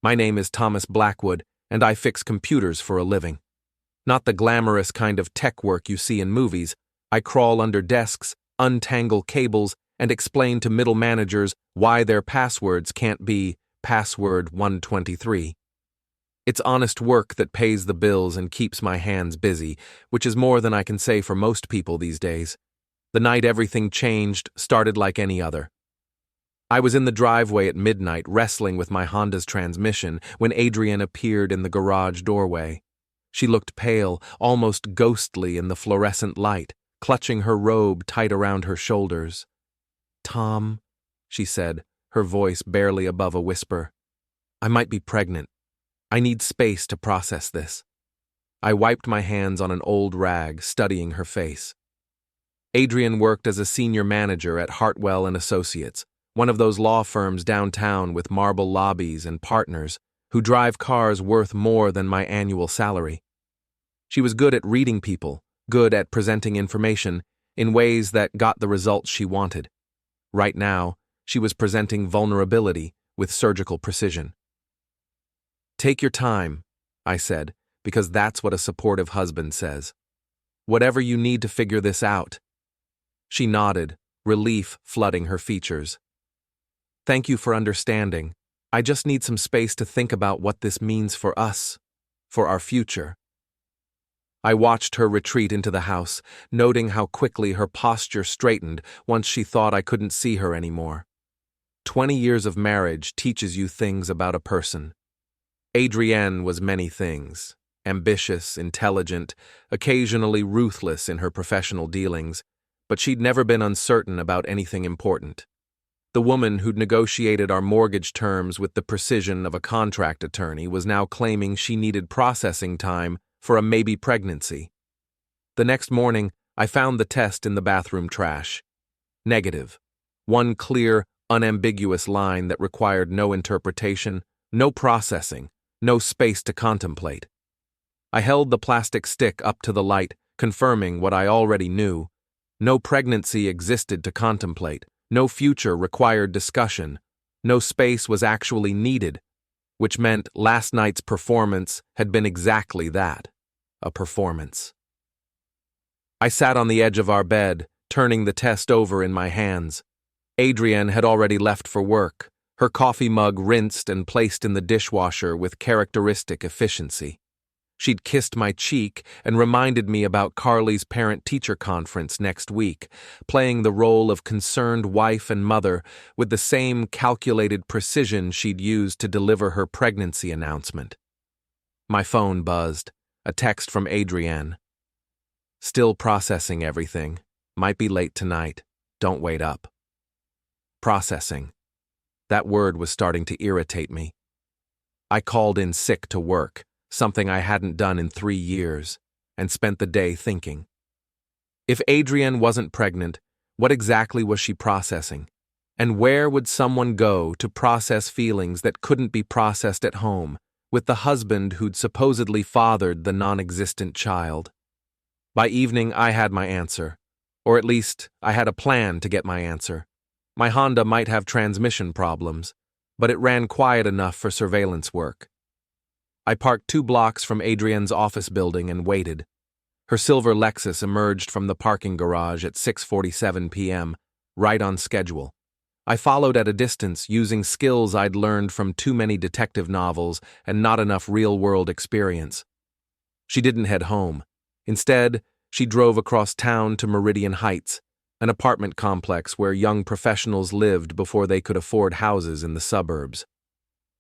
My name is Thomas Blackwood, and I fix computers for a living. Not the glamorous kind of tech work you see in movies. I crawl under desks, untangle cables, and explain to middle managers why their passwords can't be password 123. It's honest work that pays the bills and keeps my hands busy, which is more than I can say for most people these days. The night everything changed started like any other. I was in the driveway at midnight wrestling with my Honda's transmission when Adrienne appeared in the garage doorway. She looked pale, almost ghostly in the fluorescent light, clutching her robe tight around her shoulders. "Tom," she said, her voice barely above a whisper, "I might be pregnant. I need space to process this." I wiped my hands on an old rag, studying her face. Adrienne worked as a senior manager at Hartwell and Associates, one of those law firms downtown with marble lobbies and partners who drive cars worth more than my annual salary. She was good at reading people, good at presenting information in ways that got the results she wanted. Right now, she was presenting vulnerability with surgical precision. "Take your time," I said, because that's what a supportive husband says. "Whatever you need to figure this out." She nodded, relief flooding her features. "Thank you for understanding. I just need some space to think about what this means for us, for our future." I watched her retreat into the house, noting how quickly her posture straightened once she thought I couldn't see her anymore. 20 years of marriage teaches you things about a person. Adrienne was many things: ambitious, intelligent, occasionally ruthless in her professional dealings, but she'd never been uncertain about anything important. The woman who'd negotiated our mortgage terms with the precision of a contract attorney was now claiming she needed processing time for a maybe pregnancy. The next morning, I found the test in the bathroom trash. Negative. One clear, unambiguous line that required no interpretation, no processing, no space to contemplate. I held the plastic stick up to the light, confirming what I already knew. No pregnancy existed to contemplate, no future required discussion, no space was actually needed, which meant last night's performance had been exactly that, a performance. I sat on the edge of our bed, turning the test over in my hands. Adrienne had already left for work, her coffee mug rinsed and placed in the dishwasher with characteristic efficiency. She'd kissed my cheek and reminded me about Carly's parent-teacher conference next week, playing the role of concerned wife and mother with the same calculated precision she'd used to deliver her pregnancy announcement. My phone buzzed, a text from Adrienne. "Still processing everything. Might be late tonight. Don't wait up." Processing. That word was starting to irritate me. I called in sick to work, something I hadn't done in 3 years, and spent the day thinking. If Adrienne wasn't pregnant, what exactly was she processing? And where would someone go to process feelings that couldn't be processed at home, with the husband who'd supposedly fathered the non-existent child? By evening, I had my answer. Or at least, I had a plan to get my answer. My Honda might have transmission problems, but it ran quiet enough for surveillance work. I parked 2 blocks from Adrienne's office building and waited. Her silver Lexus emerged from the parking garage at 6:47 p.m., right on schedule. I followed at a distance using skills I'd learned from too many detective novels and not enough real-world experience. She didn't head home. Instead, she drove across town to Meridian Heights, an apartment complex where young professionals lived before they could afford houses in the suburbs.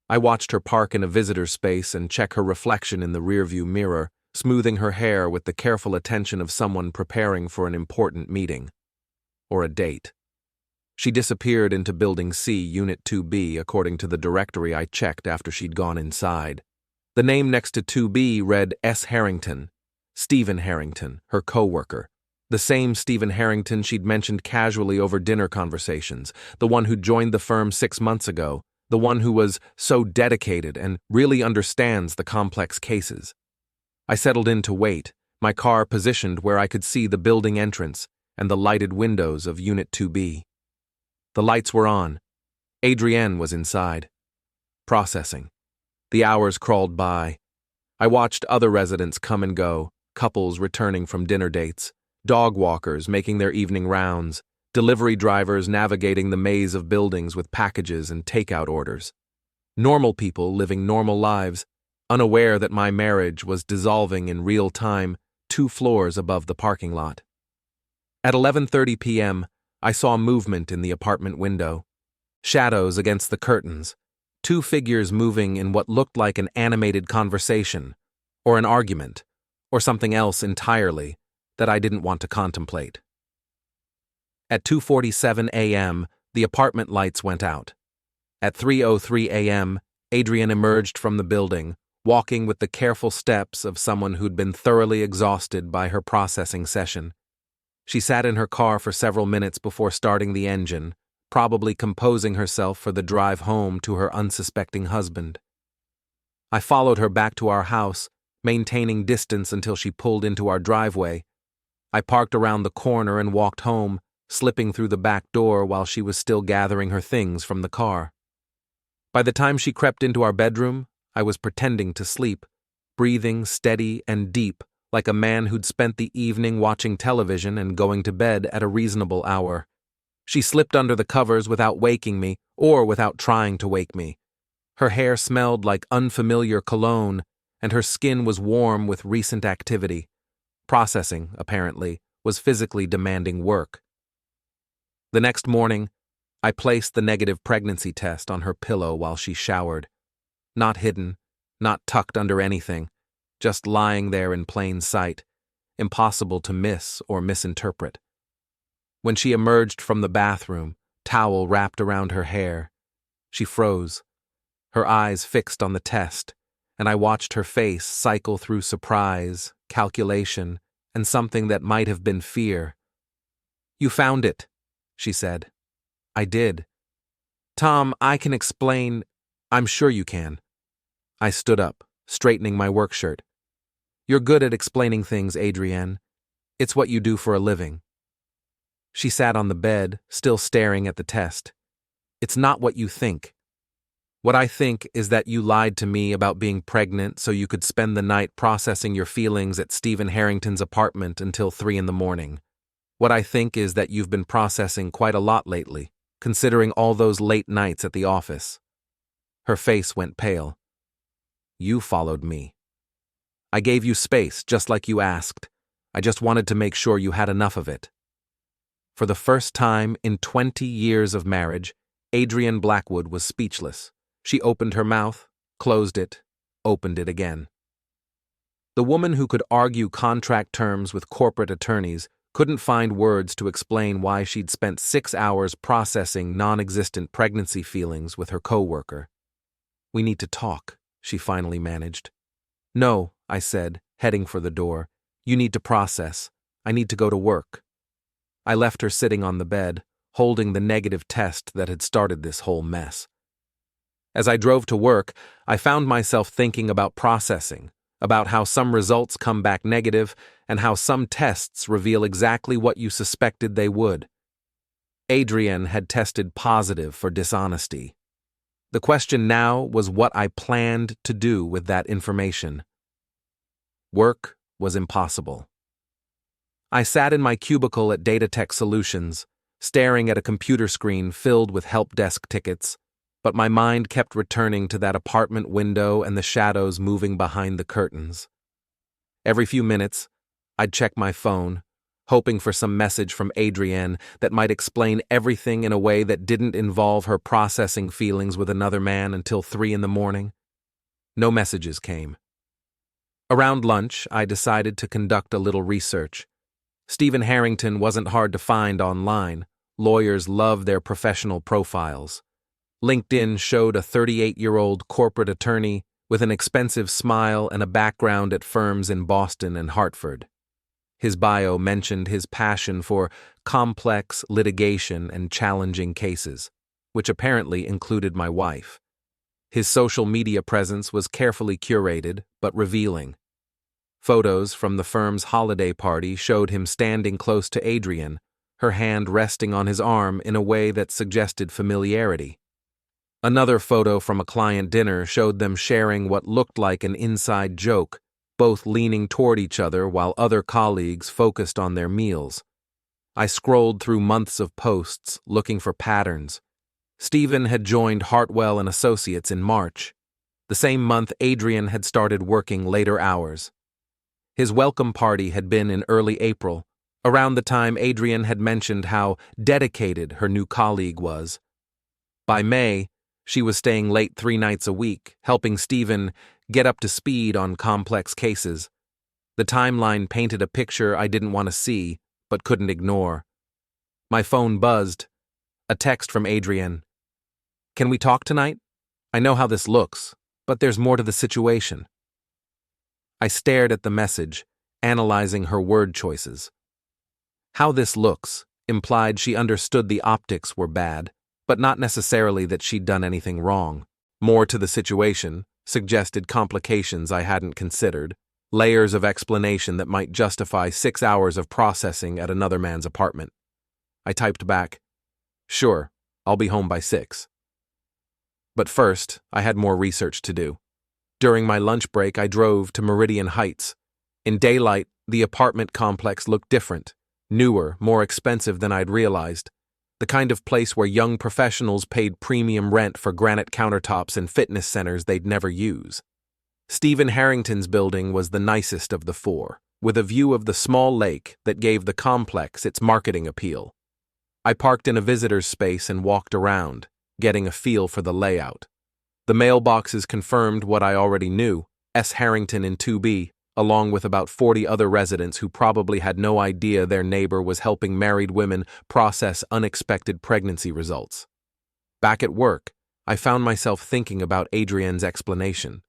I watched her park in a visitor space and check her reflection in the rearview mirror, smoothing her hair with the careful attention of someone preparing for an important meeting. Or a date. She disappeared into Building C, Unit 2B, according to the directory I checked after she'd gone inside. The name next to 2B read S. Harrington, Stephen Harrington, her coworker. The same Stephen Harrington she'd mentioned casually over dinner conversations, the one who joined the firm 6 months ago, the one who was so dedicated and really understands the complex cases. I settled in to wait, my car positioned where I could see the building entrance and the lighted windows of Unit 2B. The lights were on. Adrienne was inside. Processing. The hours crawled by. I watched other residents come and go, couples returning from dinner dates, dog walkers making their evening rounds, delivery drivers navigating the maze of buildings with packages and takeout orders. Normal people living normal lives, unaware that my marriage was dissolving in real time 2 floors above the parking lot. At 11:30 p.m., I saw movement in the apartment window. Shadows against the curtains, 2 figures moving in what looked like an animated conversation, or an argument, or something else entirely that I didn't want to contemplate. At 2:47 a.m., the apartment lights went out. At 3:03 a.m., Adrienne emerged from the building, walking with the careful steps of someone who'd been thoroughly exhausted by her processing session. She sat in her car for several minutes before starting the engine, probably composing herself for the drive home to her unsuspecting husband. I followed her back to our house, maintaining distance until she pulled into our driveway. I parked around the corner and walked home, slipping through the back door while she was still gathering her things from the car. By the time she crept into our bedroom, I was pretending to sleep, breathing steady and deep, like a man who'd spent the evening watching television and going to bed at a reasonable hour. She slipped under the covers without waking me, or without trying to wake me. Her hair smelled like unfamiliar cologne, and her skin was warm with recent activity. Processing, apparently, was physically demanding work. The next morning, I placed the negative pregnancy test on her pillow while she showered. Not hidden, not tucked under anything, just lying there in plain sight, impossible to miss or misinterpret. When she emerged from the bathroom, towel wrapped around her hair, she froze, her eyes fixed on the test, and I watched her face cycle through surprise, calculation, and something that might have been fear. "You found it," she said. "I did. Tom, I can explain. I'm sure you can." I stood up, straightening my work shirt. "You're good at explaining things, Adrienne. It's what you do for a living." She sat on the bed, still staring at the test. "It's not what you think. What I think is that you lied to me about being pregnant so you could spend the night processing your feelings at Stephen Harrington's apartment until 3 in the morning. What I think is that you've been processing quite a lot lately, considering all those late nights at the office." Her face went pale. "You followed me. I gave you space, just like you asked. I just wanted to make sure you had enough of it." For the first time in 20 years of marriage, Adrienne Blackwood was speechless. She opened her mouth, closed it, opened it again. The woman who could argue contract terms with corporate attorneys couldn't find words to explain why she'd spent 6 hours processing non-existent pregnancy feelings with her coworker. "We need to talk," she finally managed. "No," I said, heading for the door. "You need to process. I need to go to work." I left her sitting on the bed, holding the negative test that had started this whole mess. As I drove to work, I found myself thinking about processing, about how some results come back negative and how some tests reveal exactly what you suspected they would. Adrienne had tested positive for dishonesty. The question now was what I planned to do with that information. Work was impossible. I sat in my cubicle at Data Tech Solutions, staring at a computer screen filled with help desk tickets, but my mind kept returning to that apartment window and the shadows moving behind the curtains. Every few minutes, I'd check my phone, hoping for some message from Adrienne that might explain everything in a way that didn't involve her processing feelings with another man until 3 in the morning. No messages came. Around lunch, I decided to conduct a little research. Stephen Harrington wasn't hard to find online. Lawyers love their professional profiles. LinkedIn showed a 38-year-old corporate attorney with an expensive smile and a background at firms in Boston and Hartford. His bio mentioned his passion for complex litigation and challenging cases, which apparently included my wife. His social media presence was carefully curated but revealing. Photos from the firm's holiday party showed him standing close to Adrienne, her hand resting on his arm in a way that suggested familiarity. Another photo from a client dinner showed them sharing what looked like an inside joke, both leaning toward each other while other colleagues focused on their meals. I scrolled through months of posts looking for patterns. Stephen had joined Hartwell and Associates in March. The same month, Adrienne had started working later hours. His welcome party had been in early April, around the time Adrienne had mentioned how dedicated her new colleague was. By May, she was staying late 3 nights a week, helping Stephen get up to speed on complex cases. The timeline painted a picture I didn't want to see, but couldn't ignore. My phone buzzed. A text from Adrienne. "Can we talk tonight? I know how this looks, but there's more to the situation." I stared at the message, analyzing her word choices. How this looks implied she understood the optics were bad, but not necessarily that she'd done anything wrong. More to the situation suggested complications I hadn't considered, layers of explanation that might justify 6 hours of processing at another man's apartment. I typed back, "Sure, I'll be home by 6. But first, I had more research to do. During my lunch break, I drove to Meridian Heights. In daylight, the apartment complex looked different, newer, more expensive than I'd realized. The kind of place where young professionals paid premium rent for granite countertops and fitness centers they'd never use. Stephen Harrington's building was the nicest of the 4, with a view of the small lake that gave the complex its marketing appeal. I parked in a visitor's space and walked around, getting a feel for the layout. The mailboxes confirmed what I already knew: S. Harrington in 2B, along with about 40 other residents who probably had no idea their neighbor was helping married women process unexpected pregnancy results. Back at work, I found myself thinking about Adrienne's explanation.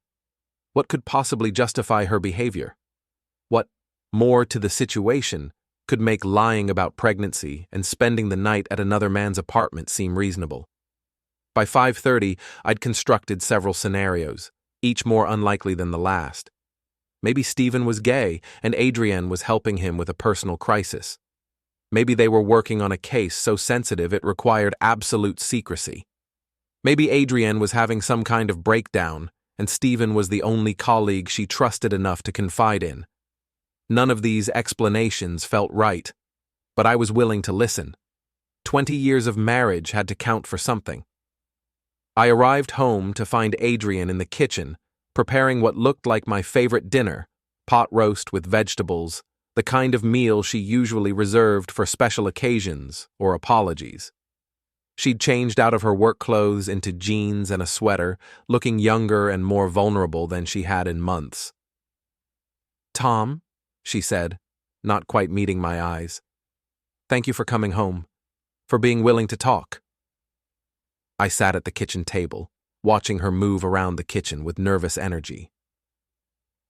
What could possibly justify her behavior? What, more to the situation, could make lying about pregnancy and spending the night at another man's apartment seem reasonable? By 5:30, I'd constructed several scenarios, each more unlikely than the last. Maybe Stephen was gay and Adrienne was helping him with a personal crisis. Maybe they were working on a case so sensitive it required absolute secrecy. Maybe Adrienne was having some kind of breakdown and Stephen was the only colleague she trusted enough to confide in. None of these explanations felt right, but I was willing to listen. 20 years of marriage had to count for something. I arrived home to find Adrienne in the kitchen, preparing what looked like my favorite dinner, pot roast with vegetables, the kind of meal she usually reserved for special occasions or apologies. She'd changed out of her work clothes into jeans and a sweater, looking younger and more vulnerable than she had in months. "Tom," she said, not quite meeting my eyes. "Thank you for coming home, for being willing to talk." I sat at the kitchen table, watching her move around the kitchen with nervous energy.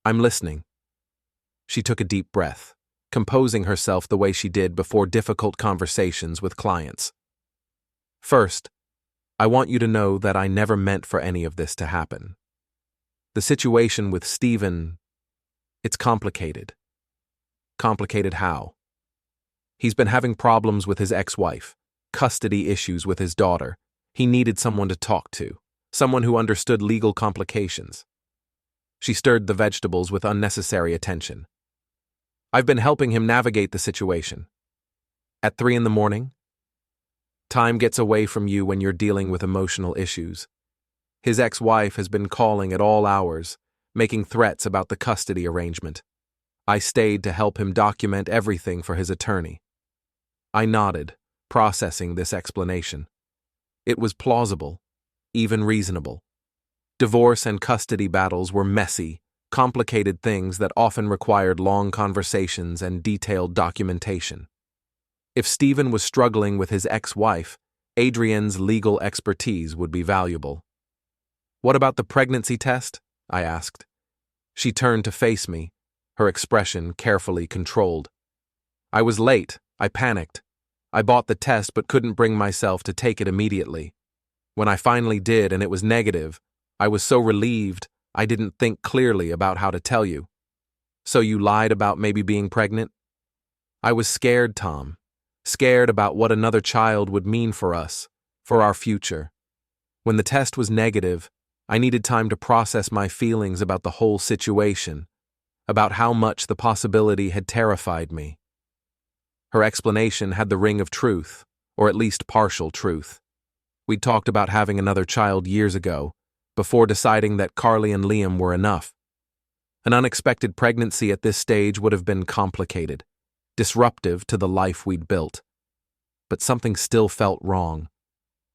"I'm listening." She took a deep breath, composing herself the way she did before difficult conversations with clients. "First, I want you to know that I never meant for any of this to happen. The situation with Stephen, it's complicated." "Complicated how?" "He's been having problems with his ex-wife, custody issues with his daughter. He needed someone to talk to, someone who understood legal complications." She stirred the vegetables with unnecessary attention. "I've been helping him navigate the situation." "At 3 in the morning?" "Time gets away from you when you're dealing with emotional issues. His ex-wife has been calling at all hours, making threats about the custody arrangement. I stayed to help him document everything for his attorney." I nodded, processing this explanation. It was plausible, even reasonable. Divorce and custody battles were messy, complicated things that often required long conversations and detailed documentation. If Stephen was struggling with his ex-wife, Adrienne's legal expertise would be valuable. "What about the pregnancy test?" I asked. She turned to face me, her expression carefully controlled. "I was late. I panicked. I bought the test but couldn't bring myself to take it immediately. When I finally did and it was negative, I was so relieved I didn't think clearly about how to tell you." "So you lied about maybe being pregnant?" "I was scared, Tom. Scared about what another child would mean for us, for our future. When the test was negative, I needed time to process my feelings about the whole situation, about how much the possibility had terrified me. Her explanation had the ring of truth, or at least partial truth. We'd talked about having another child years ago, before deciding that Carly and Liam were enough. An unexpected pregnancy at this stage would have been complicated, disruptive to the life we'd built. But something still felt wrong.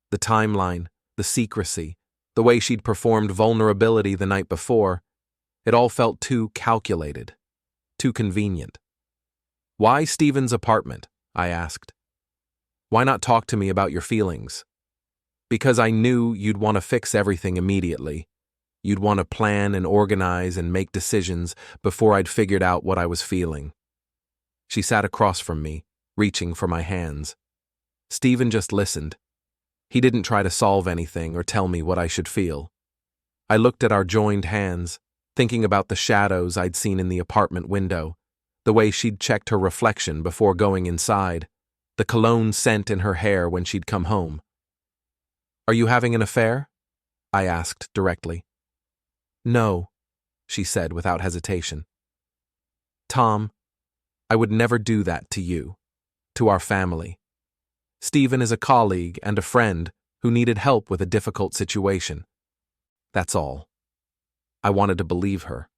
The timeline, the secrecy, the way she'd performed vulnerability the night before, it all felt too calculated, too convenient. "Why Stephen's apartment?" I asked. "Why not talk to me about your feelings?" "Because I knew you'd want to fix everything immediately. You'd want to plan and organize and make decisions before I'd figured out what I was feeling." She sat across from me, reaching for my hands. Stephen just listened. He didn't try to solve anything or tell me what I should feel. I looked at our joined hands, thinking about the shadows I'd seen in the apartment window, the way she'd checked her reflection before going inside, the cologne scent in her hair when she'd come home. "Are you having an affair?" I asked directly. "No," she said without hesitation. "Tom, I would never do that to you, to our family. Stephen is a colleague and a friend who needed help with a difficult situation. That's all." I wanted to believe her.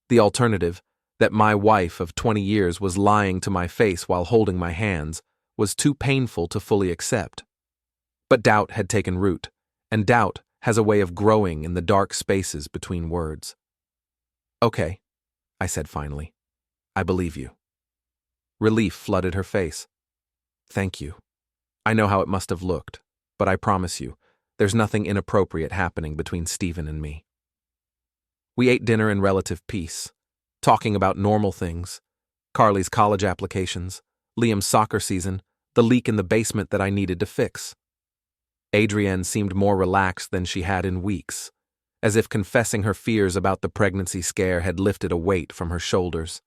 The alternative, that my wife of 20 years was lying to my face while holding my hands, was too painful to fully accept. But doubt had taken root, and doubt has a way of growing in the dark spaces between words. "Okay," I said finally. "I believe you." Relief flooded her face. "Thank you. I know how it must have looked, but I promise you, there's nothing inappropriate happening between Stephen and me." We ate dinner in relative peace, talking about normal things: Carly's college applications, Liam's soccer season, the leak in the basement that I needed to fix. Adrienne seemed more relaxed than she had in weeks, as if confessing her fears about the pregnancy scare had lifted a weight from her shoulders.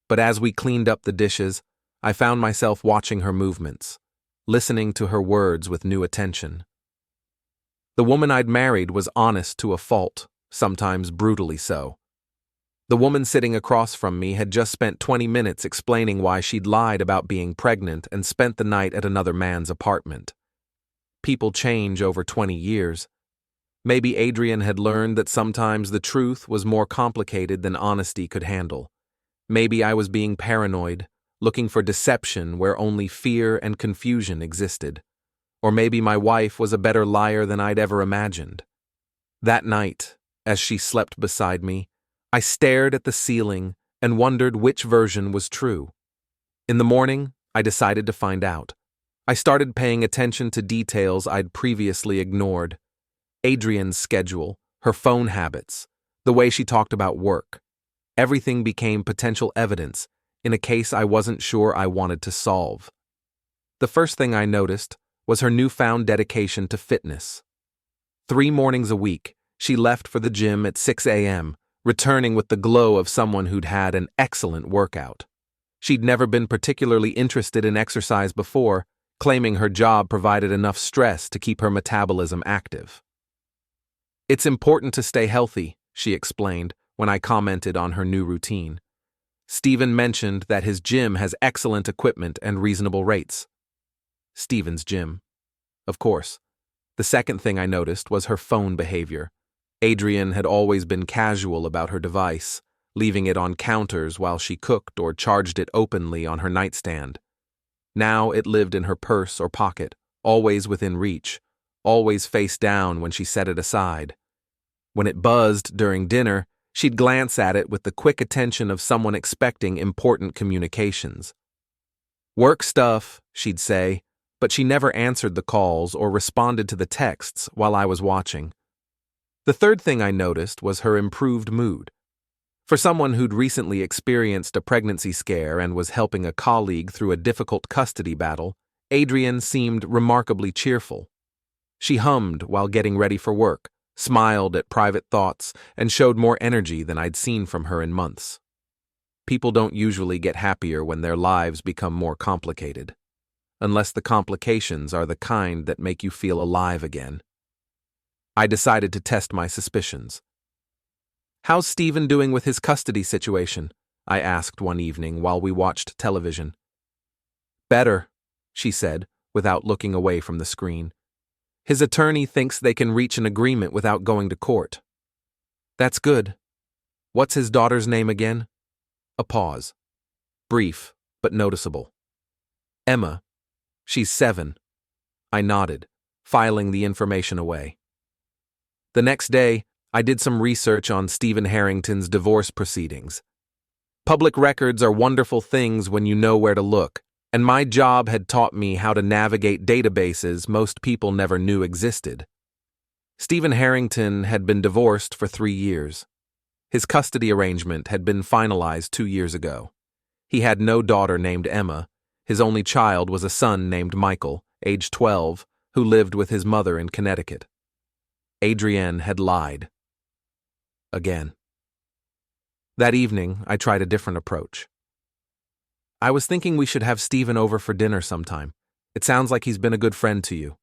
But as we cleaned up the dishes, I found myself watching her movements, listening to her words with new attention. The woman I'd married was honest to a fault, sometimes brutally so. The woman sitting across from me had just spent 20 minutes explaining why she'd lied about being pregnant and spent the night at another man's apartment. People change over 20 years. Maybe Adrienne had learned that sometimes the truth was more complicated than honesty could handle. Maybe I was being paranoid, looking for deception where only fear and confusion existed. Or maybe my wife was a better liar than I'd ever imagined. That night, as she slept beside me, I stared at the ceiling and wondered which version was true. In the morning, I decided to find out. I started paying attention to details I'd previously ignored. Adrienne's schedule, her phone habits, the way she talked about work. Everything became potential evidence in a case I wasn't sure I wanted to solve. The first thing I noticed was her newfound dedication to fitness. 3 mornings a week, she left for the gym at 6 a.m., returning with the glow of someone who'd had an excellent workout. She'd never been particularly interested in exercise before, claiming her job provided enough stress to keep her metabolism active. "It's important to stay healthy," she explained when I commented on her new routine. "Stephen mentioned that his gym has excellent equipment and reasonable rates." Stephen's gym. Of course. The second thing I noticed was her phone behavior. Adrienne had always been casual about her device, leaving it on counters while she cooked or charged it openly on her nightstand. Now it lived in her purse or pocket, always within reach, always face down when she set it aside. When it buzzed during dinner, she'd glance at it with the quick attention of someone expecting important communications. "Work stuff," she'd say, but she never answered the calls or responded to the texts while I was watching. The third thing I noticed was her improved mood. For someone who'd recently experienced a pregnancy scare and was helping a colleague through a difficult custody battle, Adrienne seemed remarkably cheerful. She hummed while getting ready for work, smiled at private thoughts, and showed more energy than I'd seen from her in months. People don't usually get happier when their lives become more complicated, unless the complications are the kind that make you feel alive again. I decided to test my suspicions. "How's Stephen doing with his custody situation?" I asked one evening while we watched television. "Better," she said, without looking away from the screen. "His attorney thinks they can reach an agreement without going to court." "That's good. What's his daughter's name again?" A pause. Brief, but noticeable. "Emma. She's 7. I nodded, filing the information away. The next day, I did some research on Stephen Harrington's divorce proceedings. Public records are wonderful things when you know where to look, and my job had taught me how to navigate databases most people never knew existed. Stephen Harrington had been divorced for 3 years. His custody arrangement had been finalized 2 years ago. He had no daughter named Emma. His only child was a son named Michael, age 12, who lived with his mother in Connecticut. Adrienne had lied. Again. That evening, I tried a different approach. "I was thinking we should have Stephen over for dinner sometime. It sounds like he's been a good friend to you."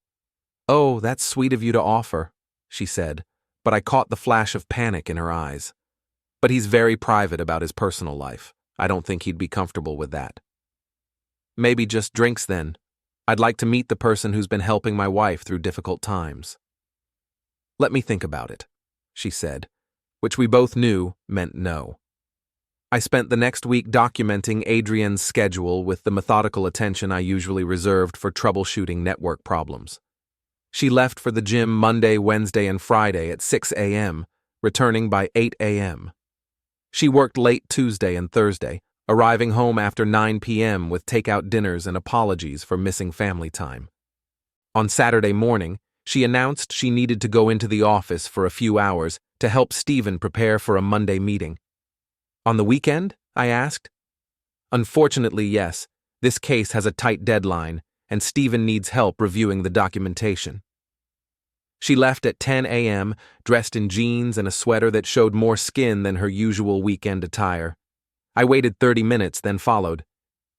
"Oh, that's sweet of you to offer," she said, but I caught the flash of panic in her eyes. "But he's very private about his personal life. I don't think he'd be comfortable with that." "Maybe just drinks then. I'd like to meet the person who's been helping my wife through difficult times." "Let me think about it," she said, which we both knew meant no. I spent the next week documenting Adrienne's schedule with the methodical attention I usually reserved for troubleshooting network problems. She left for the gym Monday, Wednesday, and Friday at 6 a.m., returning by 8 a.m. She worked late Tuesday and Thursday, arriving home after 9 p.m. with takeout dinners and apologies for missing family time. On Saturday morning, she announced she needed to go into the office for a few hours to help Stephen prepare for a Monday meeting. "On the weekend?" I asked. "Unfortunately, yes. This case has a tight deadline, and Stephen needs help reviewing the documentation." She left at 10 a.m., dressed in jeans and a sweater that showed more skin than her usual weekend attire. I waited 30 minutes, then followed.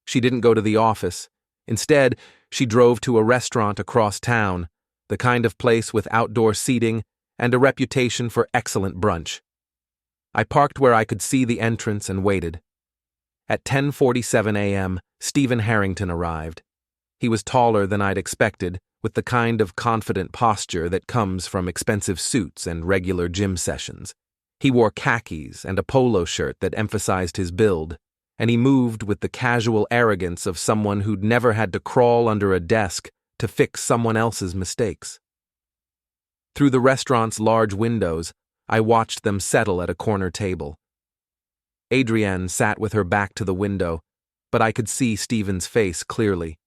She didn't go to the office. Instead, she drove to a restaurant across town, the kind of place with outdoor seating and a reputation for excellent brunch. I parked where I could see the entrance and waited. At 10:47 a.m., Stephen Harrington arrived. He was taller than I'd expected, with the kind of confident posture that comes from expensive suits and regular gym sessions. He wore khakis and a polo shirt that emphasized his build, and he moved with the casual arrogance of someone who'd never had to crawl under a desk to fix someone else's mistakes. Through the restaurant's large windows, I watched them settle at a corner table. Adrienne sat with her back to the window, but I could see Stephen's face clearly.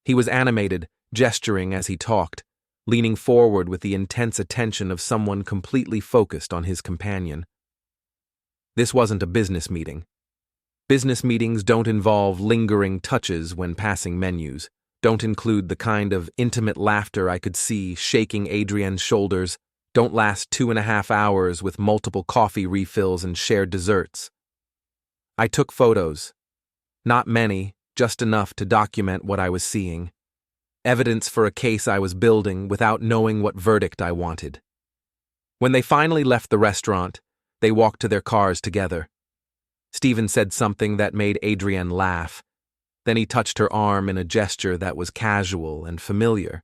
He was animated, gesturing as he talked, leaning forward with the intense attention of someone completely focused on his companion. This wasn't a business meeting. Business meetings don't involve lingering touches when passing menus, don't include the kind of intimate laughter I could see shaking Adrienne's shoulders, don't last 2.5 hours with multiple coffee refills and shared desserts. I took photos. Not many, just enough to document what I was seeing. Evidence for a case I was building without knowing what verdict I wanted. When they finally left the restaurant, they walked to their cars together. Stephen said something that made Adrienne laugh. Then he touched her arm in a gesture that was casual and familiar.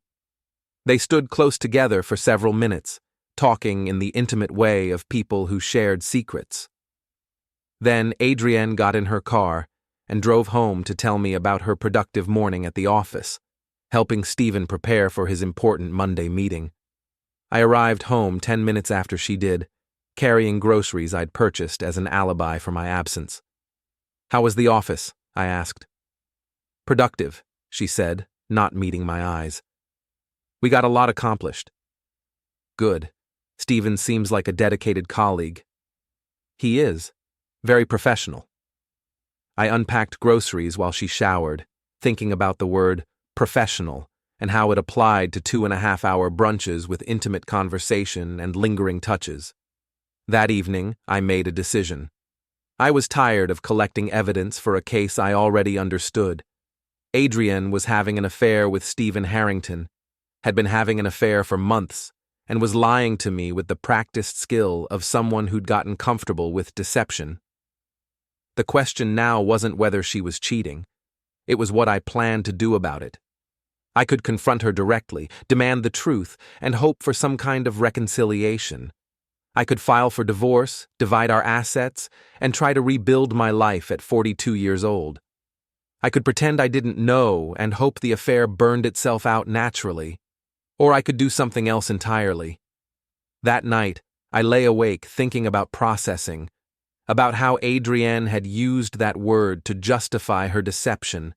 They stood close together for several minutes, talking in the intimate way of people who shared secrets. Then Adrienne got in her car and drove home to tell me about her productive morning at the office, helping Stephen prepare for his important Monday meeting. I arrived home 10 minutes after she did, carrying groceries I'd purchased as an alibi for my absence. "How was the office?" I asked. "Productive," she said, not meeting my eyes. "We got a lot accomplished." "Good. Stephen seems like a dedicated colleague." "He is. Very professional." I unpacked groceries while she showered, thinking about the word professional and how it applied to 2.5-hour brunches with intimate conversation and lingering touches. That evening, I made a decision. I was tired of collecting evidence for a case I already understood. Adrienne was having an affair with Stephen Harrington, had been having an affair for months, and was lying to me with the practiced skill of someone who'd gotten comfortable with deception. The question now wasn't whether she was cheating. It was what I planned to do about it. I could confront her directly, demand the truth, and hope for some kind of reconciliation. I could file for divorce, divide our assets, and try to rebuild my life at 42 years old. I could pretend I didn't know and hope the affair burned itself out naturally. Or I could do something else entirely. That night, I lay awake thinking about processing, about how Adrienne had used that word to justify her deception,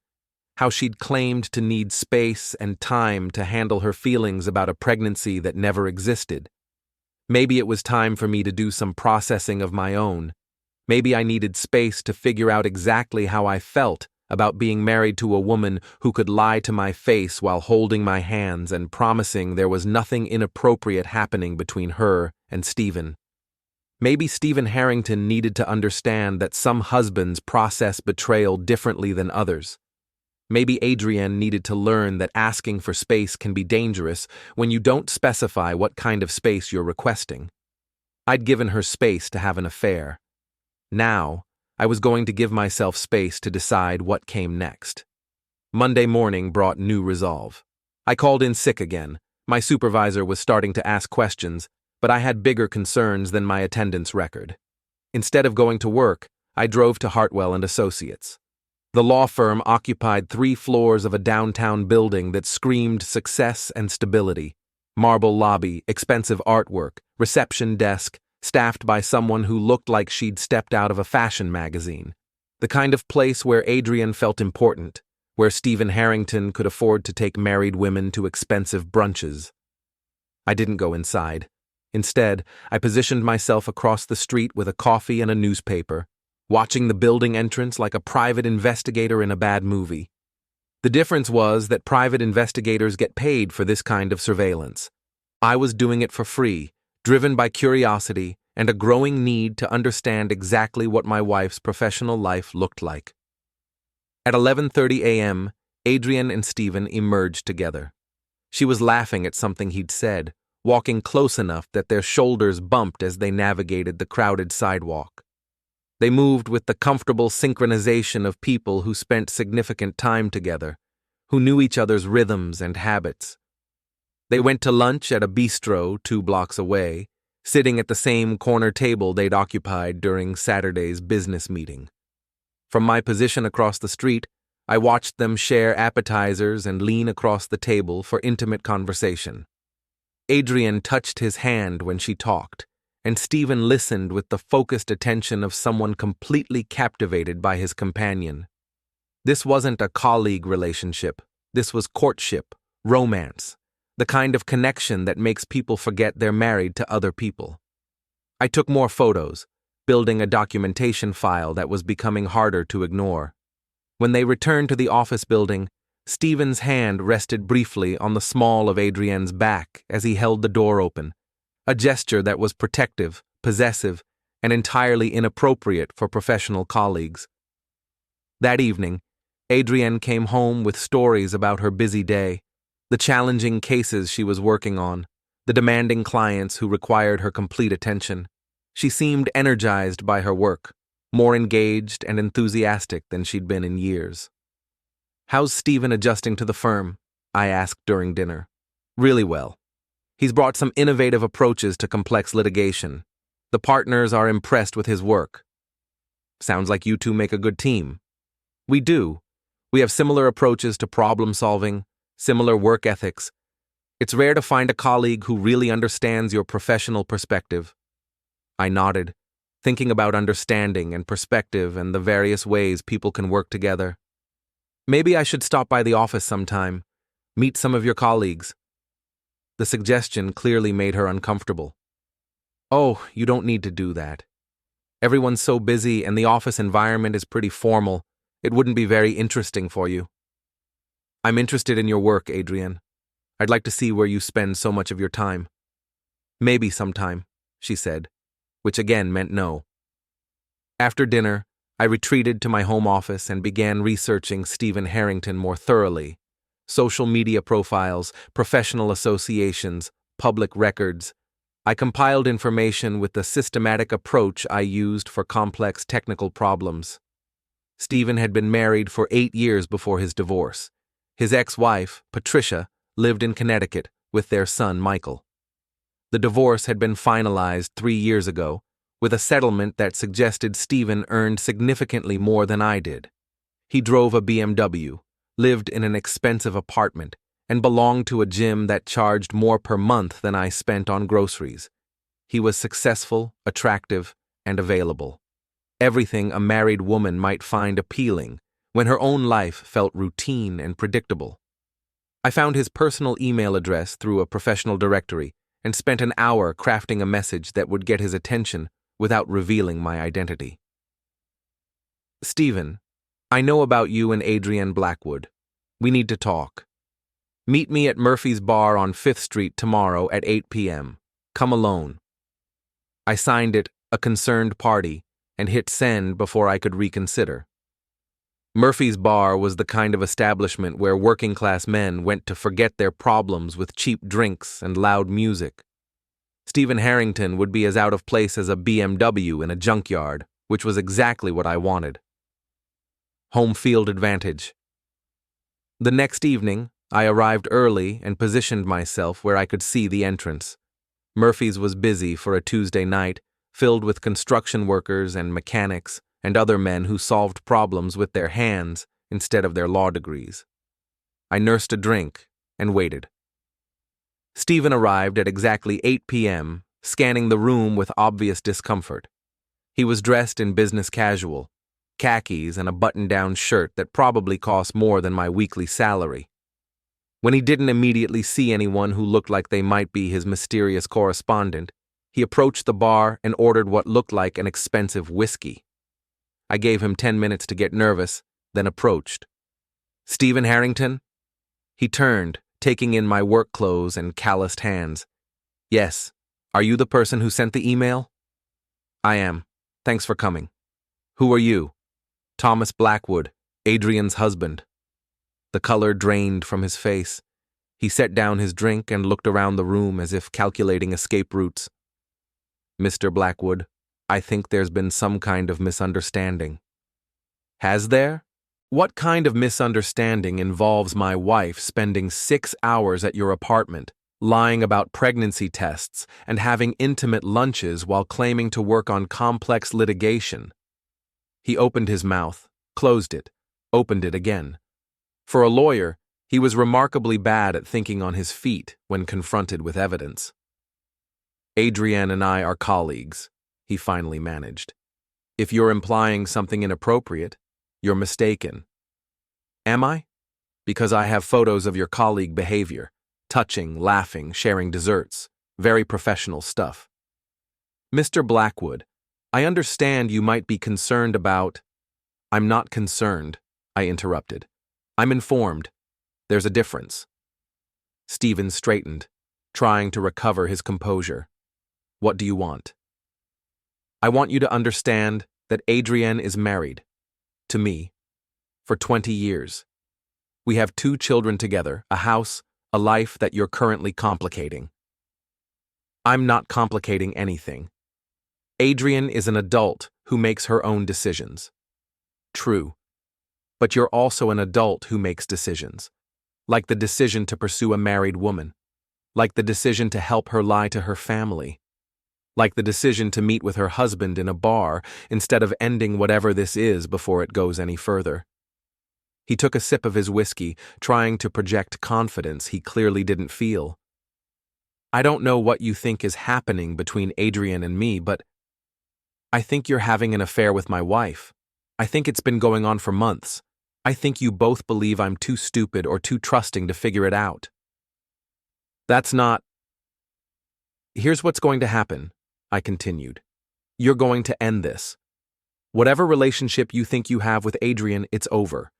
how she'd claimed to need space and time to handle her feelings about a pregnancy that never existed. Maybe it was time for me to do some processing of my own. Maybe I needed space to figure out exactly how I felt about being married to a woman who could lie to my face while holding my hands and promising there was nothing inappropriate happening between her and Stephen. Maybe Stephen Harrington needed to understand that some husbands process betrayal differently than others. Maybe Adrienne needed to learn that asking for space can be dangerous when you don't specify what kind of space you're requesting. I'd given her space to have an affair. Now, I was going to give myself space to decide what came next. Monday morning brought new resolve. I called in sick again. My supervisor was starting to ask questions, but I had bigger concerns than my attendance record. Instead of going to work, I drove to Hartwell and Associates. The law firm occupied 3 floors of a downtown building that screamed success and stability. Marble lobby, expensive artwork, reception desk, staffed by someone who looked like she'd stepped out of a fashion magazine. The kind of place where Adrienne felt important, where Stephen Harrington could afford to take married women to expensive brunches. I didn't go inside. Instead, I positioned myself across the street with a coffee and a newspaper, watching the building entrance like a private investigator in a bad movie. The difference was that private investigators get paid for this kind of surveillance. I was doing it for free, driven by curiosity and a growing need to understand exactly what my wife's professional life looked like. At 11:30 a.m., Adrienne and Stephen emerged together. She was laughing at something he'd said, walking close enough that their shoulders bumped as they navigated the crowded sidewalk. They moved with the comfortable synchronization of people who spent significant time together, who knew each other's rhythms and habits. They went to lunch at a bistro 2 blocks away, sitting at the same corner table they'd occupied during Saturday's business meeting. From my position across the street, I watched them share appetizers and lean across the table for intimate conversation. Adrienne touched his hand when she talked, and Stephen listened with the focused attention of someone completely captivated by his companion. This wasn't a colleague relationship. This was courtship, romance, the kind of connection that makes people forget they're married to other people. I took more photos, building a documentation file that was becoming harder to ignore. When they returned to the office building, Stephen's hand rested briefly on the small of Adrienne's back as he held the door open, a gesture that was protective, possessive, and entirely inappropriate for professional colleagues. That evening, Adrienne came home with stories about her busy day, the challenging cases she was working on, the demanding clients who required her complete attention. She seemed energized by her work, more engaged and enthusiastic than she'd been in years. "How's Stephen adjusting to the firm?" I asked during dinner. "Really well. He's brought some innovative approaches to complex litigation. The partners are impressed with his work." "Sounds like you two make a good team." "We do. We have similar approaches to problem solving, similar work ethics. It's rare to find a colleague who really understands your professional perspective." I nodded, thinking about understanding and perspective and the various ways people can work together. "Maybe I should stop by the office sometime, meet some of your colleagues." The suggestion clearly made her uncomfortable. "Oh, you don't need to do that. Everyone's so busy and the office environment is pretty formal. It wouldn't be very interesting for you." "I'm interested in your work, Adrienne. I'd like to see where you spend so much of your time." "Maybe sometime," she said, which again meant no. After dinner, I retreated to my home office and began researching Stephen Harrington more thoroughly. Social media profiles, professional associations, public records. I compiled information with the systematic approach I used for complex technical problems. Stephen had been married for 8 years before his divorce. His ex-wife, Patricia, lived in Connecticut with their son, Michael. The divorce had been finalized 3 years ago, with a settlement that suggested Stephen earned significantly more than I did. He drove a BMW, lived in an expensive apartment, and belonged to a gym that charged more per month than I spent on groceries. He was successful, attractive, and available. Everything a married woman might find appealing when her own life felt routine and predictable. I found his personal email address through a professional directory and spent an hour crafting a message that would get his attention without revealing my identity. Stephen, I know about you and Adrienne Blackwood. We need to talk. Meet me at Murphy's Bar on 5th Street tomorrow at 8 p.m. Come alone. I signed it, A Concerned Party, and hit send before I could reconsider. Murphy's Bar was the kind of establishment where working-class men went to forget their problems with cheap drinks and loud music. Stephen Harrington would be as out of place as a BMW in a junkyard, which was exactly what I wanted. Home field advantage. The next evening, I arrived early and positioned myself where I could see the entrance. Murphy's was busy for a Tuesday night, filled with construction workers and mechanics and other men who solved problems with their hands instead of their law degrees. I nursed a drink and waited. Stephen arrived at exactly 8 p.m., scanning the room with obvious discomfort. He was dressed in business casual, khakis and a button-down shirt that probably cost more than my weekly salary. When he didn't immediately see anyone who looked like they might be his mysterious correspondent, he approached the bar and ordered what looked like an expensive whiskey. I gave him 10 minutes to get nervous, then approached. Stephen Harrington? He turned, taking in my work clothes and calloused hands. Yes. Are you the person who sent the email? I am. Thanks for coming. Who are you? Thomas Blackwood, Adrienne's husband. The color drained from his face. He set down his drink and looked around the room as if calculating escape routes. Mr. Blackwood, I think there's been some kind of misunderstanding. Has there? What kind of misunderstanding involves my wife spending 6 hours at your apartment, lying about pregnancy tests, and having intimate lunches while claiming to work on complex litigation? He opened his mouth, closed it, opened it again. For a lawyer, he was remarkably bad at thinking on his feet when confronted with evidence. Adrienne and I are colleagues, he finally managed. If you're implying something inappropriate, you're mistaken. Am I? Because I have photos of your colleague behavior, touching, laughing, sharing desserts, very professional stuff. Mr. Blackwood, I understand you might be concerned about— I'm not concerned, I interrupted. I'm informed. There's a difference. Stephen straightened, trying to recover his composure. What do you want? I want you to understand that Adrienne is married. To me. For 20 years. We have 2 children together, a house, a life that you're currently complicating. I'm not complicating anything. Adrienne is an adult who makes her own decisions. True. But you're also an adult who makes decisions. Like the decision to pursue a married woman. Like the decision to help her lie to her family. Like the decision to meet with her husband in a bar instead of ending whatever this is before it goes any further. He took a sip of his whiskey, trying to project confidence he clearly didn't feel. I don't know what you think is happening between Adrienne and me, but I think you're having an affair with my wife. I think it's been going on for months. I think you both believe I'm too stupid or too trusting to figure it out. That's not— Here's what's going to happen, I continued. You're going to end this. Whatever relationship you think you have with Adrienne, it's over.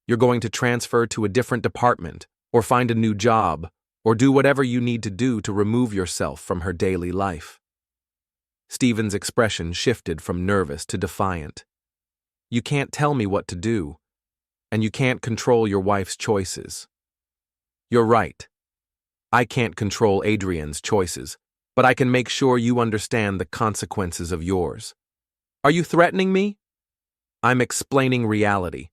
You're going to transfer to a different department, or find a new job, or do whatever you need to do to remove yourself from her daily life. Stephen's expression shifted from nervous to defiant. You can't tell me what to do, and you can't control your wife's choices. You're right. I can't control Adrienne's choices, but I can make sure you understand the consequences of yours. Are you threatening me? I'm explaining reality.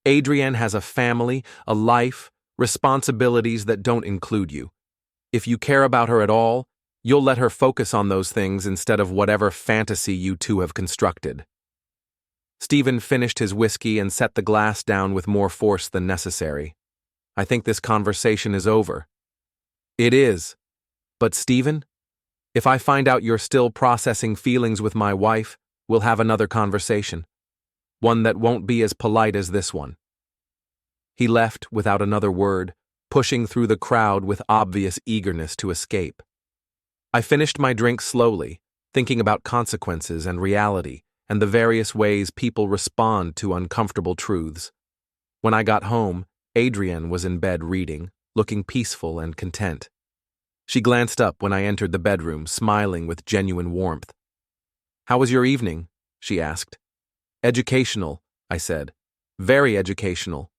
Adrienne has a family, a life, responsibilities that don't include you. If you care about her at all, you'll let her focus on those things instead of whatever fantasy you two have constructed. Stephen finished his whiskey and set the glass down with more force than necessary. I think this conversation is over. It is. But Stephen, if I find out you're still processing feelings with my wife, we'll have another conversation. One that won't be as polite as this one. He left without another word, pushing through the crowd with obvious eagerness to escape. I finished my drink slowly, thinking about consequences and reality, and the various ways people respond to uncomfortable truths. When I got home, Adrienne was in bed reading, looking peaceful and content. She glanced up when I entered the bedroom, smiling with genuine warmth. "How was your evening?" she asked. "Educational," I said. "Very educational."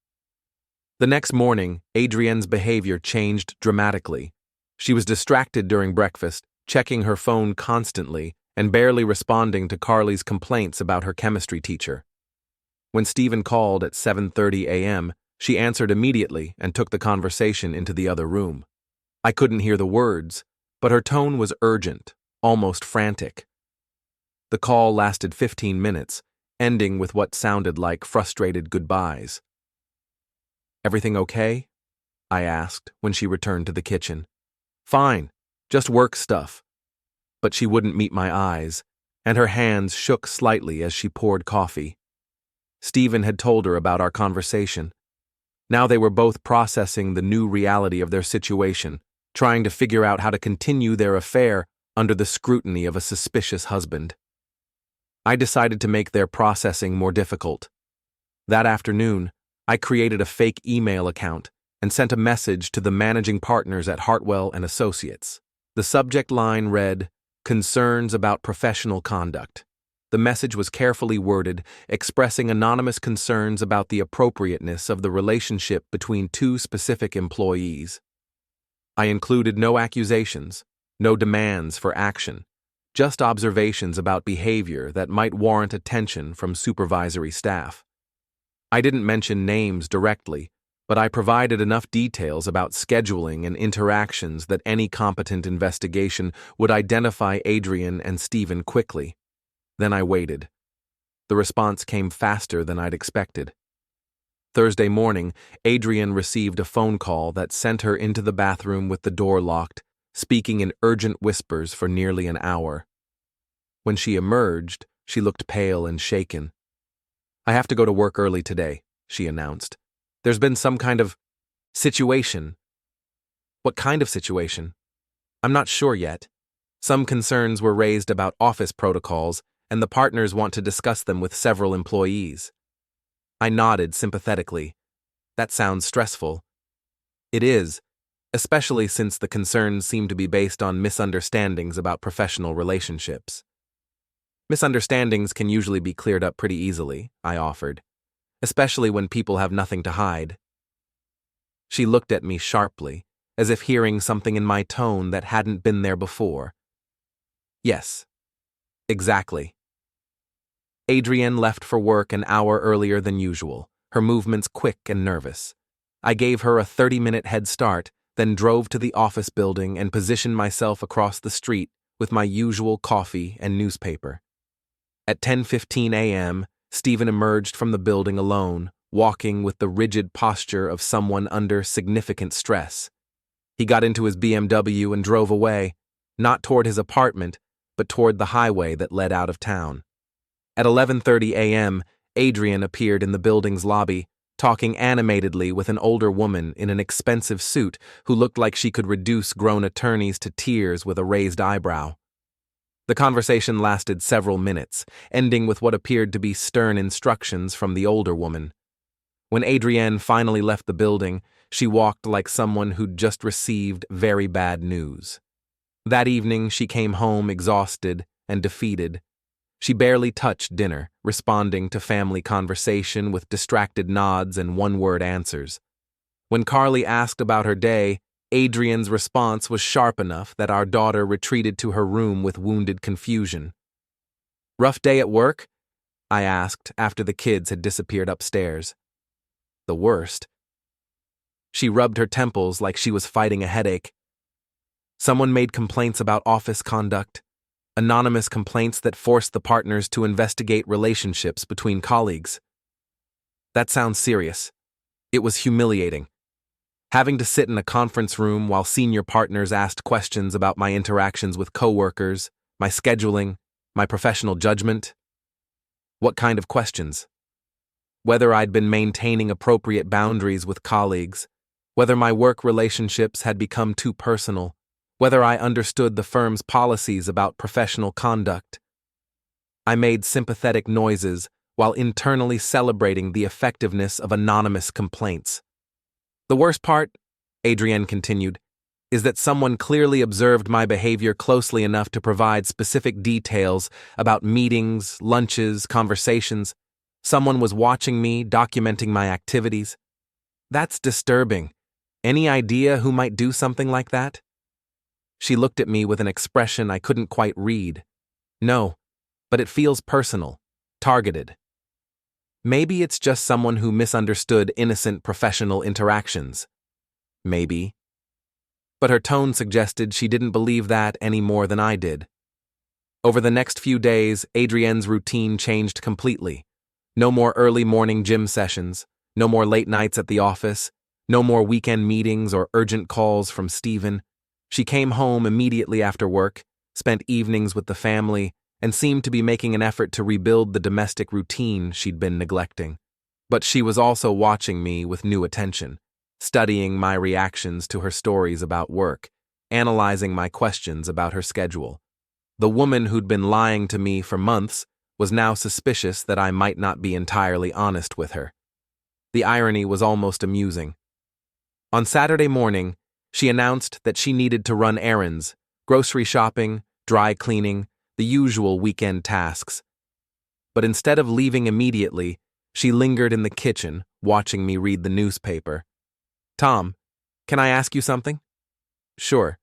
The next morning, Adrienne's behavior changed dramatically. She was distracted during breakfast, checking her phone constantly, and barely responding to Carly's complaints about her chemistry teacher. When Stephen called at 7:30 a.m., she answered immediately and took the conversation into the other room. I couldn't hear the words, but her tone was urgent, almost frantic. The call lasted 15 minutes, ending with what sounded like frustrated goodbyes. "Everything okay?" I asked when she returned to the kitchen. "Fine, just work stuff." But she wouldn't meet my eyes, and her hands shook slightly as she poured coffee. Stephen had told her about our conversation. Now they were both processing the new reality of their situation, trying to figure out how to continue their affair under the scrutiny of a suspicious husband. I decided to make their processing more difficult. That afternoon, I created a fake email account and sent a message to the managing partners at Hartwell and Associates. The subject line read, "Concerns about professional conduct." The message was carefully worded, expressing anonymous concerns about the appropriateness of the relationship between two specific employees. I included no accusations, no demands for action, just observations about behavior that might warrant attention from supervisory staff. I didn't mention names directly, but I provided enough details about scheduling and interactions that any competent investigation would identify Adrienne and Stephen quickly. Then I waited. The response came faster than I'd expected. Thursday morning, Adrienne received a phone call that sent her into the bathroom with the door locked, speaking in urgent whispers for nearly an hour. When she emerged, she looked pale and shaken. "I have to go to work early today," she announced. "There's been some kind of situation." "What kind of situation?" "I'm not sure yet. Some concerns were raised about office protocols, and the partners want to discuss them with several employees." I nodded sympathetically. "That sounds stressful." "It is, especially since the concerns seem to be based on misunderstandings about professional relationships." "Misunderstandings can usually be cleared up pretty easily," I offered, "especially when people have nothing to hide." She looked at me sharply, as if hearing something in my tone that hadn't been there before. "Yes, exactly." Adrienne left for work an hour earlier than usual, her movements quick and nervous. I gave her a 30-minute head start, then drove to the office building and positioned myself across the street with my usual coffee and newspaper. At 10:15 a.m., Stephen emerged from the building alone, walking with the rigid posture of someone under significant stress. He got into his BMW and drove away, not toward his apartment, but toward the highway that led out of town. At 11:30 a.m., Adrienne appeared in the building's lobby, talking animatedly with an older woman in an expensive suit who looked like she could reduce grown attorneys to tears with a raised eyebrow. The conversation lasted several minutes, ending with what appeared to be stern instructions from the older woman. When Adrienne finally left the building, she walked like someone who'd just received very bad news. That evening, she came home exhausted and defeated. She barely touched dinner, responding to family conversation with distracted nods and one-word answers. When Carly asked about her day, Adrienne's response was sharp enough that our daughter retreated to her room with wounded confusion. "Rough day at work?" I asked after the kids had disappeared upstairs. "The worst." She rubbed her temples like she was fighting a headache. "Someone made complaints about office conduct. Anonymous complaints that forced the partners to investigate relationships between colleagues." That sounds serious. It was humiliating. Having to sit in a conference room while senior partners asked questions about my interactions with coworkers, my scheduling, my professional judgment. What kind of questions? Whether I'd been maintaining appropriate boundaries with colleagues, whether my work relationships had become too personal, whether I understood the firm's policies about professional conduct. I made sympathetic noises while internally celebrating the effectiveness of anonymous complaints. "The worst part," Adrienne continued, "is that someone clearly observed my behavior closely enough to provide specific details about meetings, lunches, conversations. Someone was watching me, documenting my activities. That's disturbing. Any idea who might do something like that?" She looked at me with an expression I couldn't quite read. "No, but it feels personal, targeted. Maybe it's just someone who misunderstood innocent professional interactions. Maybe." But her tone suggested she didn't believe that any more than I did. Over the next few days, Adrienne's routine changed completely. No more early morning gym sessions, no more late nights at the office, no more weekend meetings or urgent calls from Stephen. She came home immediately after work, spent evenings with the family, and seemed to be making an effort to rebuild the domestic routine she'd been neglecting. But she was also watching me with new attention, studying my reactions to her stories about work, analyzing my questions about her schedule. The woman who'd been lying to me for months was now suspicious that I might not be entirely honest with her. The irony was almost amusing. On Saturday morning, she announced that she needed to run errands, grocery shopping, dry cleaning, the usual weekend tasks. But instead of leaving immediately, she lingered in the kitchen, watching me read the newspaper. "Tom, can I ask you something?" "Sure."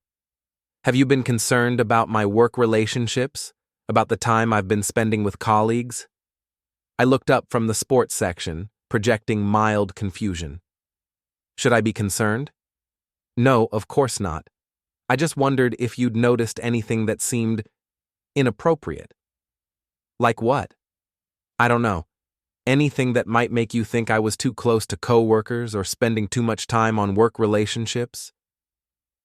"Have you been concerned about my work relationships? About the time I've been spending with colleagues?" I looked up from the sports section, projecting mild confusion. "Should I be concerned?" "No, of course not. I just wondered if you'd noticed anything that seemed inappropriate." "Like what?" "I don't know. Anything that might make you think I was too close to coworkers or spending too much time on work relationships?"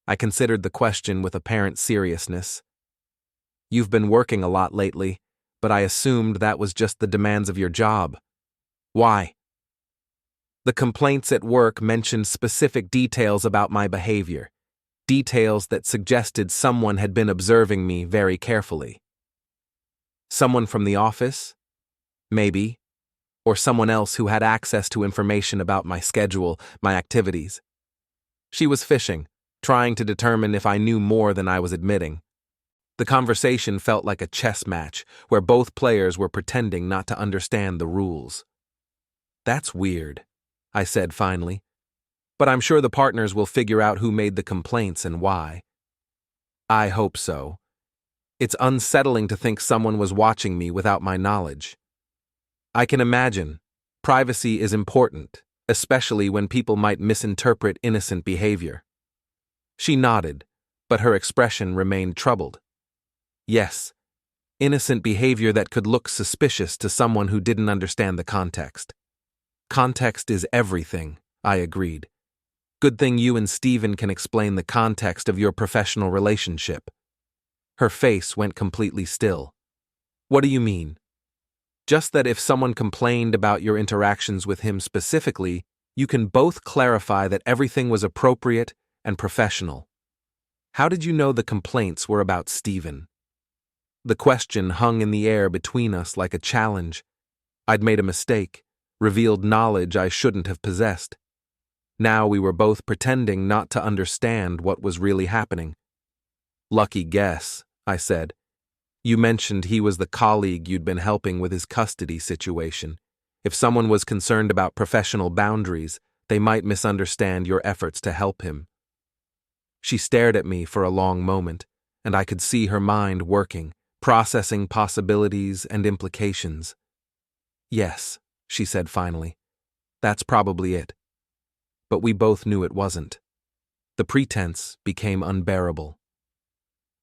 I considered the question with apparent seriousness. "You've been working a lot lately, but I assumed that was just the demands of your job." "Why?" "The complaints at work mentioned specific details about my behavior, details that suggested someone had been observing me very carefully." "Someone from the office?" "Maybe. Or someone else who had access to information about my schedule, my activities." She was fishing, trying to determine if I knew more than I was admitting. The conversation felt like a chess match, where both players were pretending not to understand the rules. "That's weird," I said finally. "But I'm sure the partners will figure out who made the complaints and why." "I hope so. It's unsettling to think someone was watching me without my knowledge." "I can imagine. Privacy is important, especially when people might misinterpret innocent behavior." She nodded, but her expression remained troubled. "Yes, innocent behavior that could look suspicious to someone who didn't understand the context." "Context is everything," I agreed. "Good thing you and Stephen can explain the context of your professional relationship." Her face went completely still. "What do you mean?" "Just that if someone complained about your interactions with him specifically, you can both clarify that everything was appropriate and professional." "How did you know the complaints were about Stephen?" The question hung in the air between us like a challenge. I'd made a mistake, revealed knowledge I shouldn't have possessed. Now we were both pretending not to understand what was really happening. "Lucky guess," I said. "You mentioned he was the colleague you'd been helping with his custody situation. If someone was concerned about professional boundaries, they might misunderstand your efforts to help him." She stared at me for a long moment, and I could see her mind working, processing possibilities and implications. Yes, she said finally. That's probably it. But we both knew it wasn't. The pretense became unbearable.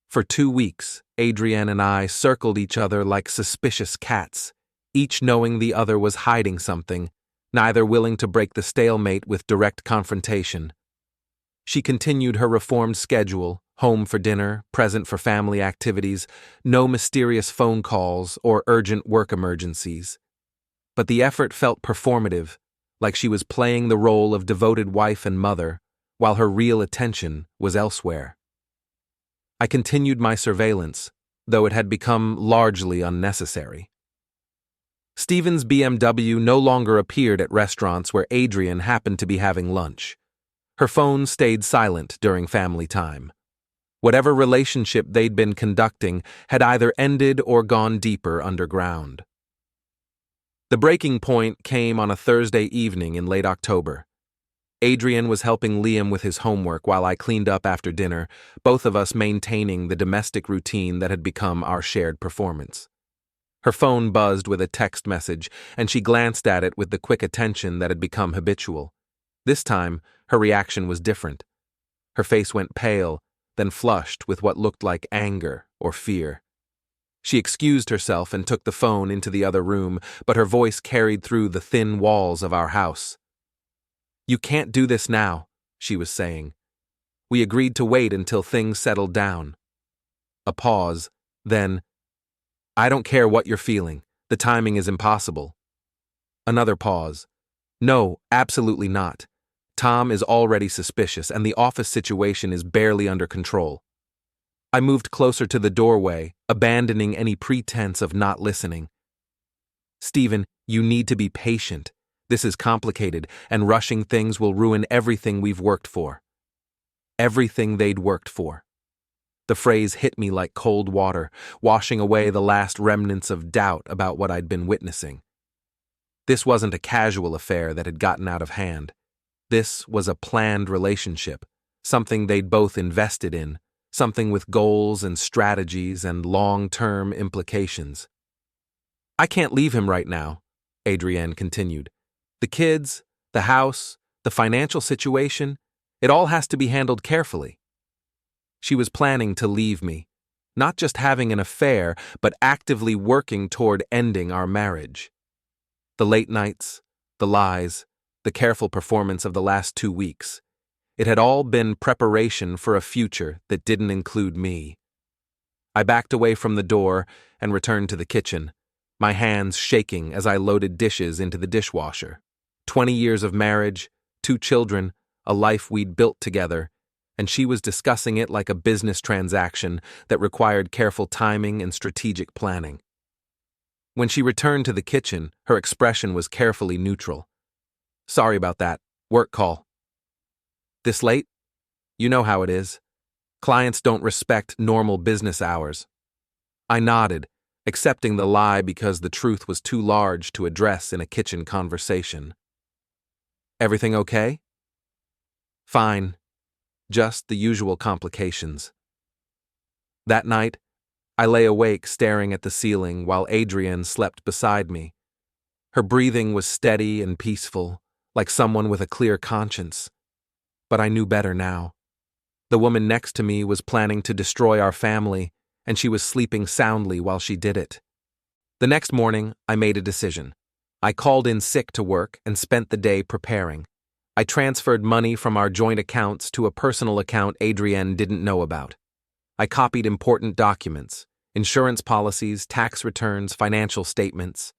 For 2 weeks, Adrienne and I circled each other like suspicious cats, each knowing the other was hiding something, neither willing to break the stalemate with direct confrontation. She continued her reformed schedule, home for dinner, present for family activities, no mysterious phone calls or urgent work emergencies. But the effort felt performative, like she was playing the role of devoted wife and mother, while her real attention was elsewhere. I continued my surveillance, though it had become largely unnecessary. Stephen's BMW no longer appeared at restaurants where Adrienne happened to be having lunch. Her phone stayed silent during family time. Whatever relationship they'd been conducting had either ended or gone deeper underground. The breaking point came on a Thursday evening in late October. Adrienne was helping Liam with his homework while I cleaned up after dinner, both of us maintaining the domestic routine that had become our shared performance. Her phone buzzed with a text message, and she glanced at it with the quick attention that had become habitual. This time, her reaction was different. Her face went pale, then flushed with what looked like anger or fear. She excused herself and took the phone into the other room, but her voice carried through the thin walls of our house. "You can't do this now," she was saying. "We agreed to wait until things settled down." A pause, then, "I don't care what you're feeling. The timing is impossible." Another pause. "No, absolutely not. Tom is already suspicious, and the office situation is barely under control." I moved closer to the doorway, abandoning any pretense of not listening. "Stephen, you need to be patient. This is complicated, and rushing things will ruin everything we've worked for." Everything they'd worked for. The phrase hit me like cold water, washing away the last remnants of doubt about what I'd been witnessing. This wasn't a casual affair that had gotten out of hand. This was a planned relationship, something they'd both invested in, something with goals and strategies and long-term implications. "I can't leave him right now," Adrienne continued. "The kids, the house, the financial situation, it all has to be handled carefully." She was planning to leave me, not just having an affair, but actively working toward ending our marriage. The late nights, the lies, the careful performance of the last 2 weeks, it had all been preparation for a future that didn't include me. I backed away from the door and returned to the kitchen, my hands shaking as I loaded dishes into the dishwasher. 20 years of marriage, 2 children, a life we'd built together, and she was discussing it like a business transaction that required careful timing and strategic planning. When she returned to the kitchen, her expression was carefully neutral. "Sorry about that. Work call." "This late? You know how it is. Clients don't respect normal business hours." I nodded, accepting the lie because the truth was too large to address in a kitchen conversation. "Everything okay?" "Fine. Just the usual complications." That night, I lay awake staring at the ceiling while Adrienne slept beside me. Her breathing was steady and peaceful, like someone with a clear conscience. But I knew better now. The woman next to me was planning to destroy our family, and she was sleeping soundly while she did it. The next morning, I made a decision. I called in sick to work and spent the day preparing. I transferred money from our joint accounts to a personal account Adrienne didn't know about. I copied important documents, insurance policies, tax returns, financial statements.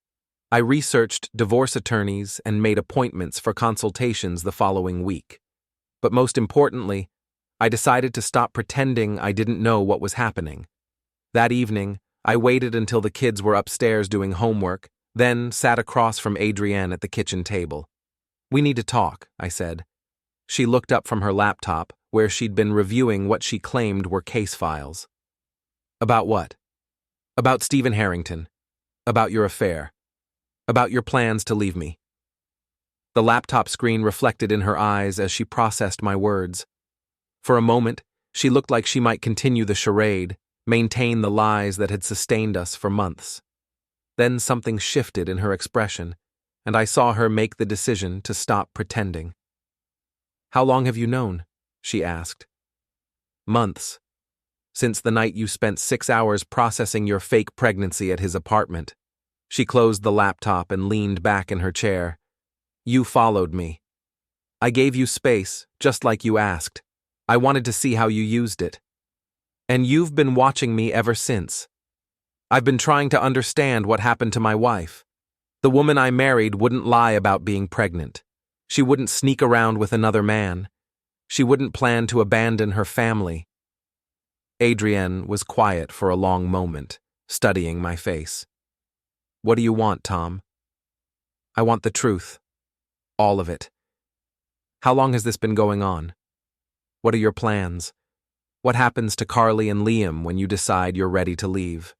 I researched divorce attorneys and made appointments for consultations the following week. But most importantly, I decided to stop pretending I didn't know what was happening. That evening, I waited until the kids were upstairs doing homework, then sat across from Adrienne at the kitchen table. "We need to talk," I said. She looked up from her laptop, where she'd been reviewing what she claimed were case files. "About what?" "About Stephen Harrington. About your affair. About your plans to leave me." The laptop screen reflected in her eyes as she processed my words. For a moment, She looked like she might continue the charade, maintain the lies that had sustained us for months. Then something shifted in her expression, and I saw her make the decision to stop pretending. "How long have you known?" she asked. "Months. Since the night you spent 6 hours processing your fake pregnancy at his apartment." She closed the laptop and leaned back in her chair. "You followed me. I gave you space, just like you asked. I wanted to see how you used it. And you've been watching me ever since. I've been trying to understand what happened to my wife. The woman I married wouldn't lie about being pregnant. She wouldn't sneak around with another man. She wouldn't plan to abandon her family." Adrienne was quiet for a long moment, studying my face. "What do you want, Tom?" "I want the truth. All of it. How long has this been going on? What are your plans? What happens to Carly and Liam when you decide you're ready to leave?"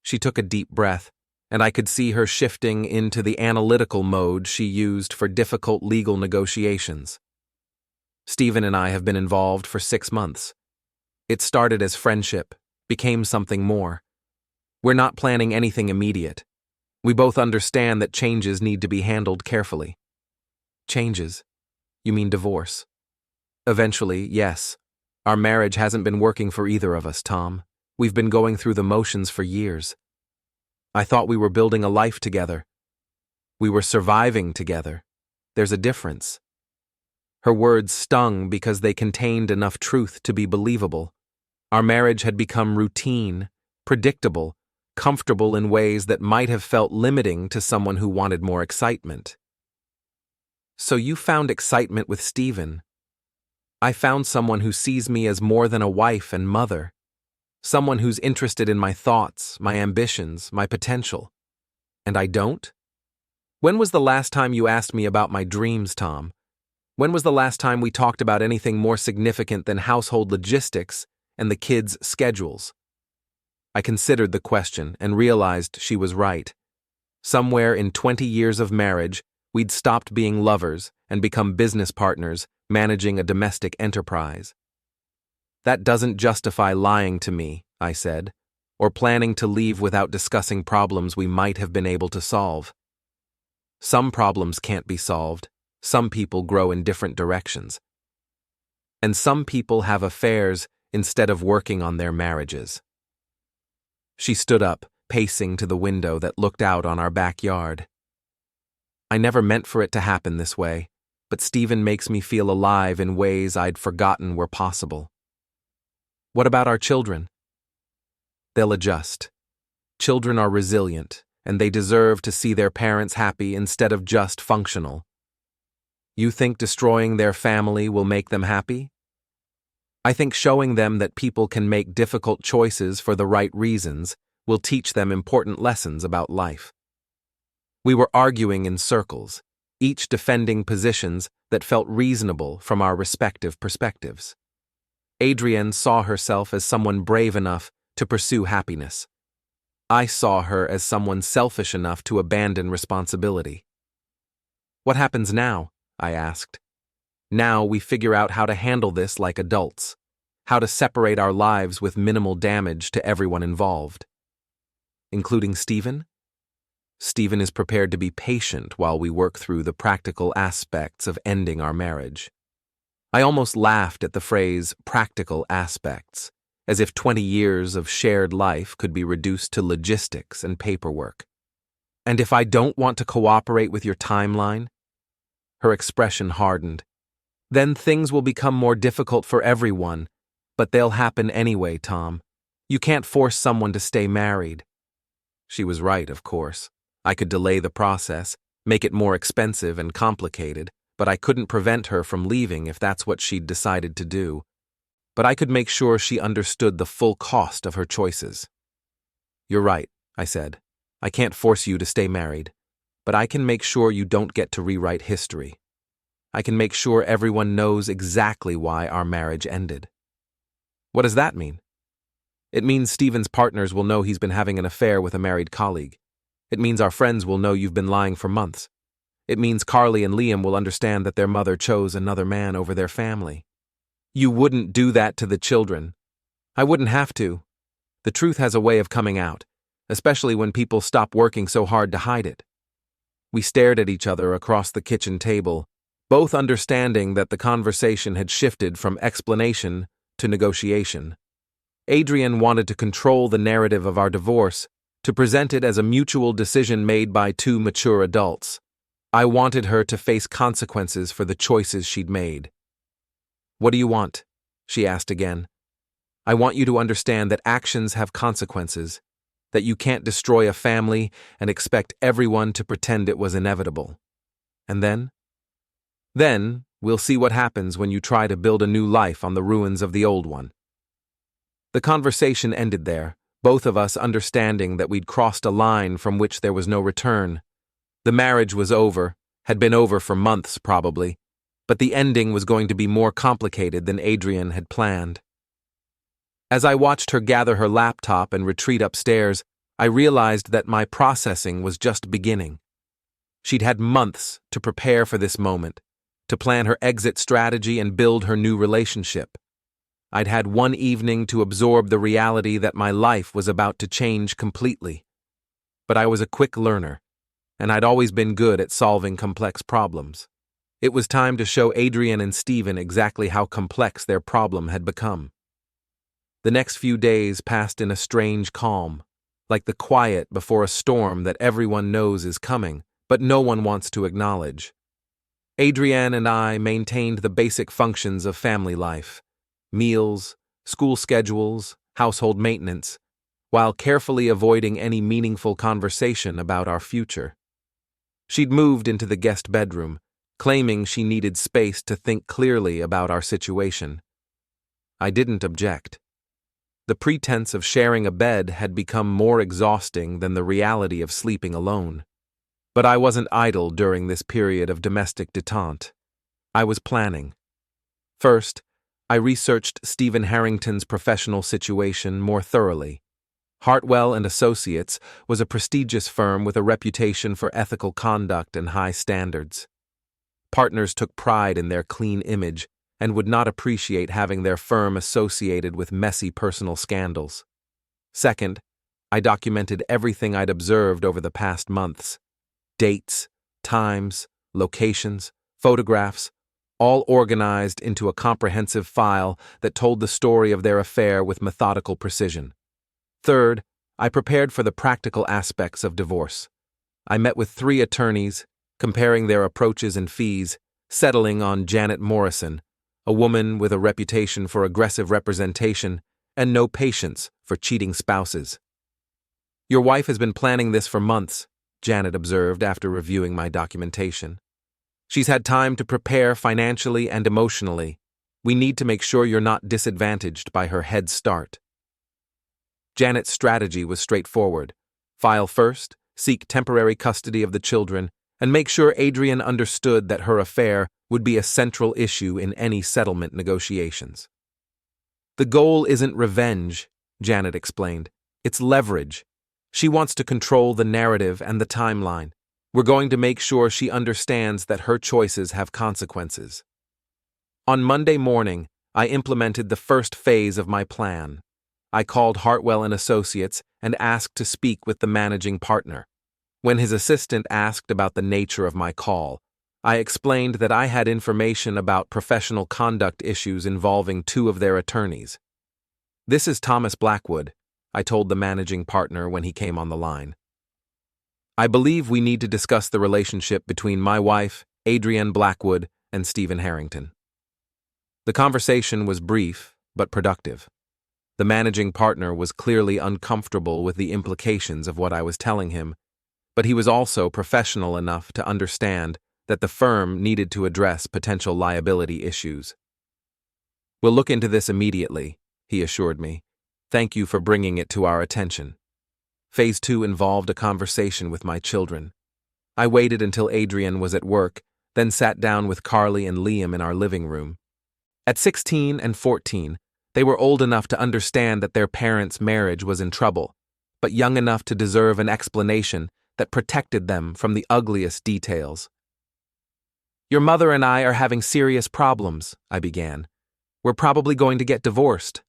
She took a deep breath, and I could see her shifting into the analytical mode she used for difficult legal negotiations. "Stephen and I have been involved for 6 months. It started as friendship, became something more. We're not planning anything immediate. We both understand that changes need to be handled carefully." "Changes? You mean divorce?" "Eventually, yes. Our marriage hasn't been working for either of us, Tom. We've been going through the motions for years. I thought we were building a life together. We were surviving together. There's a difference." Her words stung because they contained enough truth to be believable. Our marriage had become routine, predictable, comfortable in ways that might have felt limiting to someone who wanted more excitement. "So you found excitement with Stephen. I found someone who sees me as more than a wife and mother. Someone who's interested in my thoughts, my ambitions, my potential. And I don't? When was the last time you asked me about my dreams, Tom? When was the last time we talked about anything more significant than household logistics and the kids' schedules?" I considered the question and realized she was right. Somewhere in 20 years of marriage, we'd stopped being lovers and become business partners managing a domestic enterprise. "That doesn't justify lying to me," I said, "or planning to leave without discussing problems we might have been able to solve. Some problems can't be solved. Some people grow in different directions. And some people have affairs instead of working on their marriages." She stood up, pacing to the window that looked out on our backyard. "I never meant for it to happen this way, but Stephen makes me feel alive in ways I'd forgotten were possible." "What about our children?" "They'll adjust. Children are resilient, and they deserve to see their parents happy instead of just functional." "You think destroying their family will make them happy?" "I think showing them that people can make difficult choices for the right reasons will teach them important lessons about life." We were arguing in circles, each defending positions that felt reasonable from our respective perspectives. Adrienne saw herself as someone brave enough to pursue happiness. I saw her as someone selfish enough to abandon responsibility. "What happens now?" I asked. "Now we figure out how to handle this like adults, how to separate our lives with minimal damage to everyone involved." "Including Stephen?" "Stephen is prepared to be patient while we work through the practical aspects of ending our marriage." I almost laughed at the phrase practical aspects, as if 20 years of shared life could be reduced to logistics and paperwork. "And if I don't want to cooperate with your timeline?" Her expression hardened. "Then things will become more difficult for everyone, but they'll happen anyway, Tom. You can't force someone to stay married." She was right, of course. I could delay the process, make it more expensive and complicated, but I couldn't prevent her from leaving if that's what she'd decided to do. But I could make sure she understood the full cost of her choices. "You're right," I said. "I can't force you to stay married, but I can make sure you don't get to rewrite history. I can make sure everyone knows exactly why our marriage ended." "What does that mean?" "It means Stephen's partners will know he's been having an affair with a married colleague. It means our friends will know you've been lying for months. It means Carly and Liam will understand that their mother chose another man over their family." You wouldn't do that to the children. I wouldn't have to. The truth has a way of coming out, especially when people stop working so hard to hide it. We stared at each other across the kitchen table, both understanding that the conversation had shifted from explanation to negotiation. Adrienne wanted to control the narrative of our divorce, to present it as a mutual decision made by two mature adults. I wanted her to face consequences for the choices she'd made. "What do you want?" she asked again. "I want you to understand that actions have consequences, that you can't destroy a family and expect everyone to pretend it was inevitable. And then? Then, we'll see what happens when you try to build a new life on the ruins of the old one." The conversation ended there, both of us understanding that we'd crossed a line from which there was no return. The marriage was over, had been over for months probably, but the ending was going to be more complicated than Adrienne had planned. As I watched her gather her laptop and retreat upstairs, I realized that my processing was just beginning. She'd had months to prepare for this moment, to plan her exit strategy and build her new relationship. I'd had one evening to absorb the reality that my life was about to change completely. But I was a quick learner, and I'd always been good at solving complex problems. It was time to show Adrienne and Stephen exactly how complex their problem had become. The next few days passed in a strange calm, like the quiet before a storm that everyone knows is coming, but no one wants to acknowledge. Adrienne and I maintained the basic functions of family life: meals, school schedules, household maintenance, while carefully avoiding any meaningful conversation about our future. She'd moved into the guest bedroom, claiming she needed space to think clearly about our situation. I didn't object. The pretense of sharing a bed had become more exhausting than the reality of sleeping alone. But I wasn't idle during this period of domestic détente. I was planning. First, I researched Stephen Harrington's professional situation more thoroughly. Hartwell and Associates was a prestigious firm with a reputation for ethical conduct and high standards. Partners took pride in their clean image and would not appreciate having their firm associated with messy personal scandals. Second, I documented everything I'd observed over the past months: dates, times, locations, photographs, all organized into a comprehensive file that told the story of their affair with methodical precision. Third, I prepared for the practical aspects of divorce. I met with 3 attorneys, comparing their approaches and fees, settling on Janet Morrison, a woman with a reputation for aggressive representation and no patience for cheating spouses. "Your wife has been planning this for months," Janet observed after reviewing my documentation. "She's had time to prepare financially and emotionally. We need to make sure you're not disadvantaged by her head start." Janet's strategy was straightforward: file first, seek temporary custody of the children, and make sure Adrienne understood that her affair would be a central issue in any settlement negotiations. "The goal isn't revenge," Janet explained. "It's leverage. She wants to control the narrative and the timeline. We're going to make sure she understands that her choices have consequences." On Monday morning, I implemented the first phase of my plan. I called Hartwell and Associates and asked to speak with the managing partner. When his assistant asked about the nature of my call, I explained that I had information about professional conduct issues involving 2 of their attorneys. "This is Thomas Blackwood," I told the managing partner when he came on the line. "I believe we need to discuss the relationship between my wife, Adrienne Blackwood, and Stephen Harrington." The conversation was brief, but productive. The managing partner was clearly uncomfortable with the implications of what I was telling him, but he was also professional enough to understand that the firm needed to address potential liability issues. "We'll look into this immediately," he assured me. "Thank you for bringing it to our attention." Phase 2 involved a conversation with my children. I waited until Adrienne was at work, then sat down with Carly and Liam in our living room. At 16 and 14, they were old enough to understand that their parents' marriage was in trouble, but young enough to deserve an explanation that protected them from the ugliest details. "Your mother and I are having serious problems," I began. We're probably going to get divorced."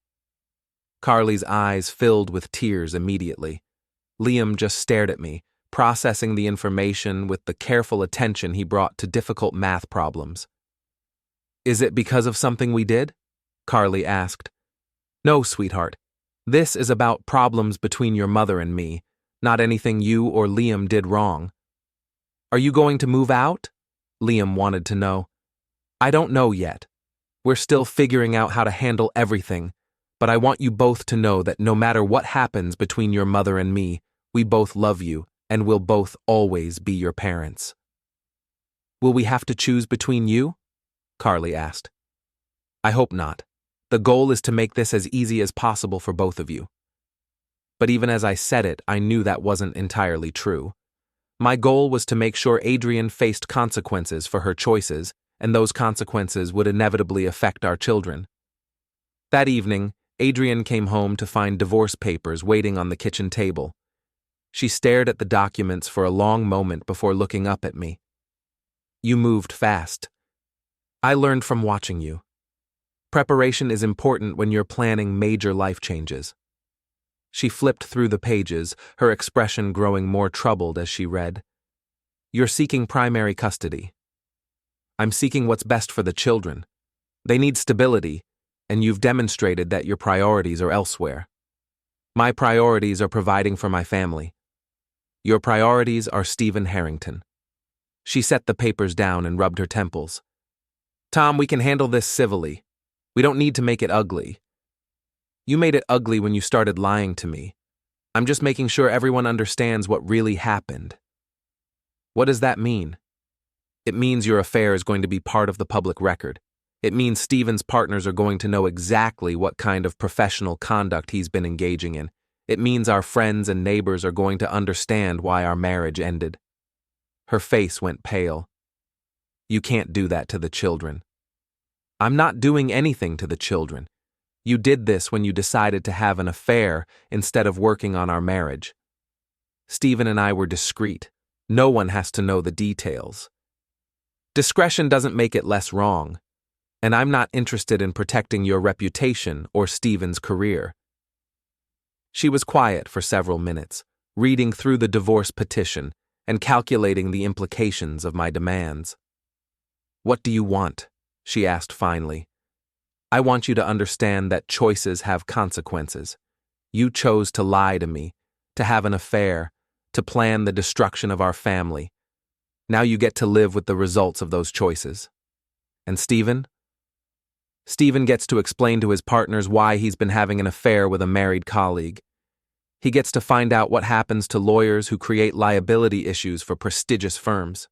Carly's eyes filled with tears immediately. Liam just stared at me, processing the information with the careful attention he brought to difficult math problems. "Is it because of something we did?" Carly asked. "No, sweetheart. This is about problems between your mother and me, not anything you or Liam did wrong." "Are you going to move out?" Liam wanted to know. "I don't know yet. We're still figuring out how to handle everything, but I want you both to know that no matter what happens between your mother and me, we both love you and will both always be your parents." "Will we have to choose between you?" Carly asked. "I hope not. The goal is to make this as easy as possible for both of you." But even as I said it, I knew that wasn't entirely true. My goal was to make sure Adrienne faced consequences for her choices, and those consequences would inevitably affect our children. That evening, Adrienne came home to find divorce papers waiting on the kitchen table. She stared at the documents for a long moment before looking up at me. "You moved fast. I learned from watching you. Preparation is important when you're planning major life changes." She flipped through the pages, her expression growing more troubled as she read. "You're seeking primary custody. I'm seeking what's best for the children. They need stability, and you've demonstrated that your priorities are elsewhere. My priorities are providing for my family. Your priorities are Stephen Harrington." She set the papers down and rubbed her temples. "Tom, we can handle this civilly. We don't need to make it ugly. You made it ugly when you started lying to me. I'm just making sure everyone understands what really happened." "What does that mean?" "It means your affair is going to be part of the public record. It means Stephen's partners are going to know exactly what kind of professional conduct he's been engaging in. It means our friends and neighbors are going to understand why our marriage ended." Her face went pale. "You can't do that to the children." "I'm not doing anything to the children. You did this when you decided to have an affair instead of working on our marriage. Stephen and I were discreet. No one has to know the details. Discretion doesn't make it less wrong, and I'm not interested in protecting your reputation or Stephen's career." She was quiet for several minutes, reading through the divorce petition and calculating the implications of my demands. "What do you want?" she asked finally. "I want you to understand that choices have consequences. You chose to lie to me, to have an affair, to plan the destruction of our family. Now you get to live with the results of those choices. And Stephen? Stephen gets to explain to his partners why he's been having an affair with a married colleague. He gets to find out what happens to lawyers who create liability issues for prestigious firms.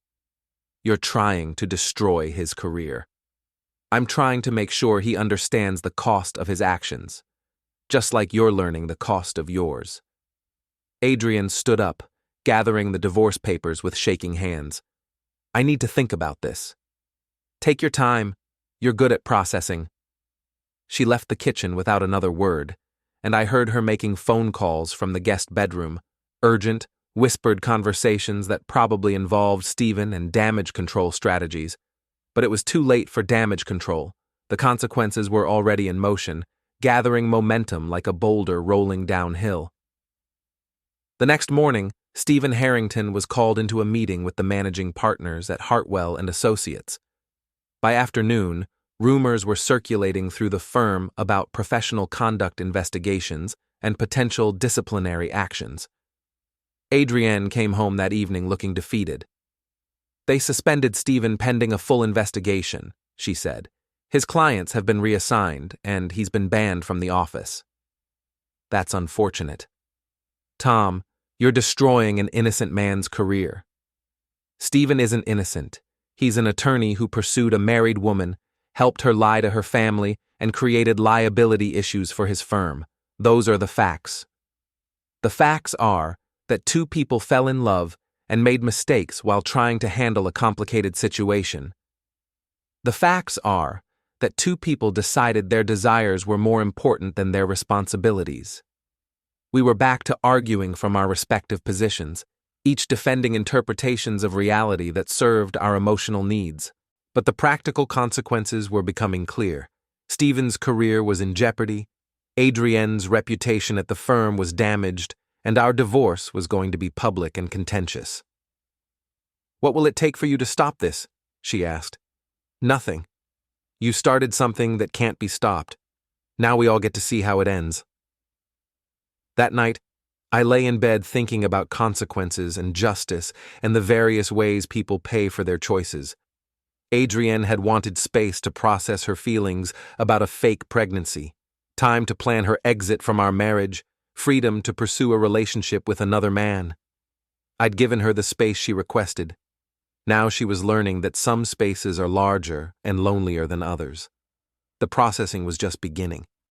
You're trying to destroy his career. I'm trying to make sure he understands the cost of his actions, just like you're learning the cost of yours." Adrienne stood up, gathering the divorce papers with shaking hands. "I need to think about this." "Take your time. You're good at processing." She left the kitchen without another word, and I heard her making phone calls from the guest bedroom, urgent, whispered conversations that probably involved Stephen and damage control strategies. But it was too late for damage control. The consequences were already in motion, gathering momentum like a boulder rolling downhill. The next morning, Stephen Harrington was called into a meeting with the managing partners at Hartwell and Associates. By afternoon, rumors were circulating through the firm about professional conduct investigations and potential disciplinary actions. Adrienne came home that evening looking defeated. "They suspended Stephen pending a full investigation," she said. "His clients have been reassigned, and he's been banned from the office." "That's unfortunate. Tom, you're destroying an innocent man's career." "Stephen isn't innocent. He's an attorney who pursued a married woman, helped her lie to her family, and created liability issues for his firm. Those are the facts. The facts are that two people fell in love and made mistakes while trying to handle a complicated situation. The facts are that two people decided their desires were more important than their responsibilities. We were back to arguing from our respective positions, each defending interpretations of reality that served our emotional needs. But the practical consequences were becoming clear. Stephen's career was in jeopardy, Adrienne's reputation at the firm was damaged, and our divorce was going to be public and contentious. "What will it take for you to stop this?" she asked. "Nothing. You started something that can't be stopped. Now we all get to see how it ends." That night, I lay in bed thinking about consequences and justice and the various ways people pay for their choices. Adrienne had wanted space to process her feelings about a fake pregnancy, time to plan her exit from our marriage, freedom to pursue a relationship with another man. I'd given her the space she requested. Now she was learning that some spaces are larger and lonelier than others. The processing was just beginning.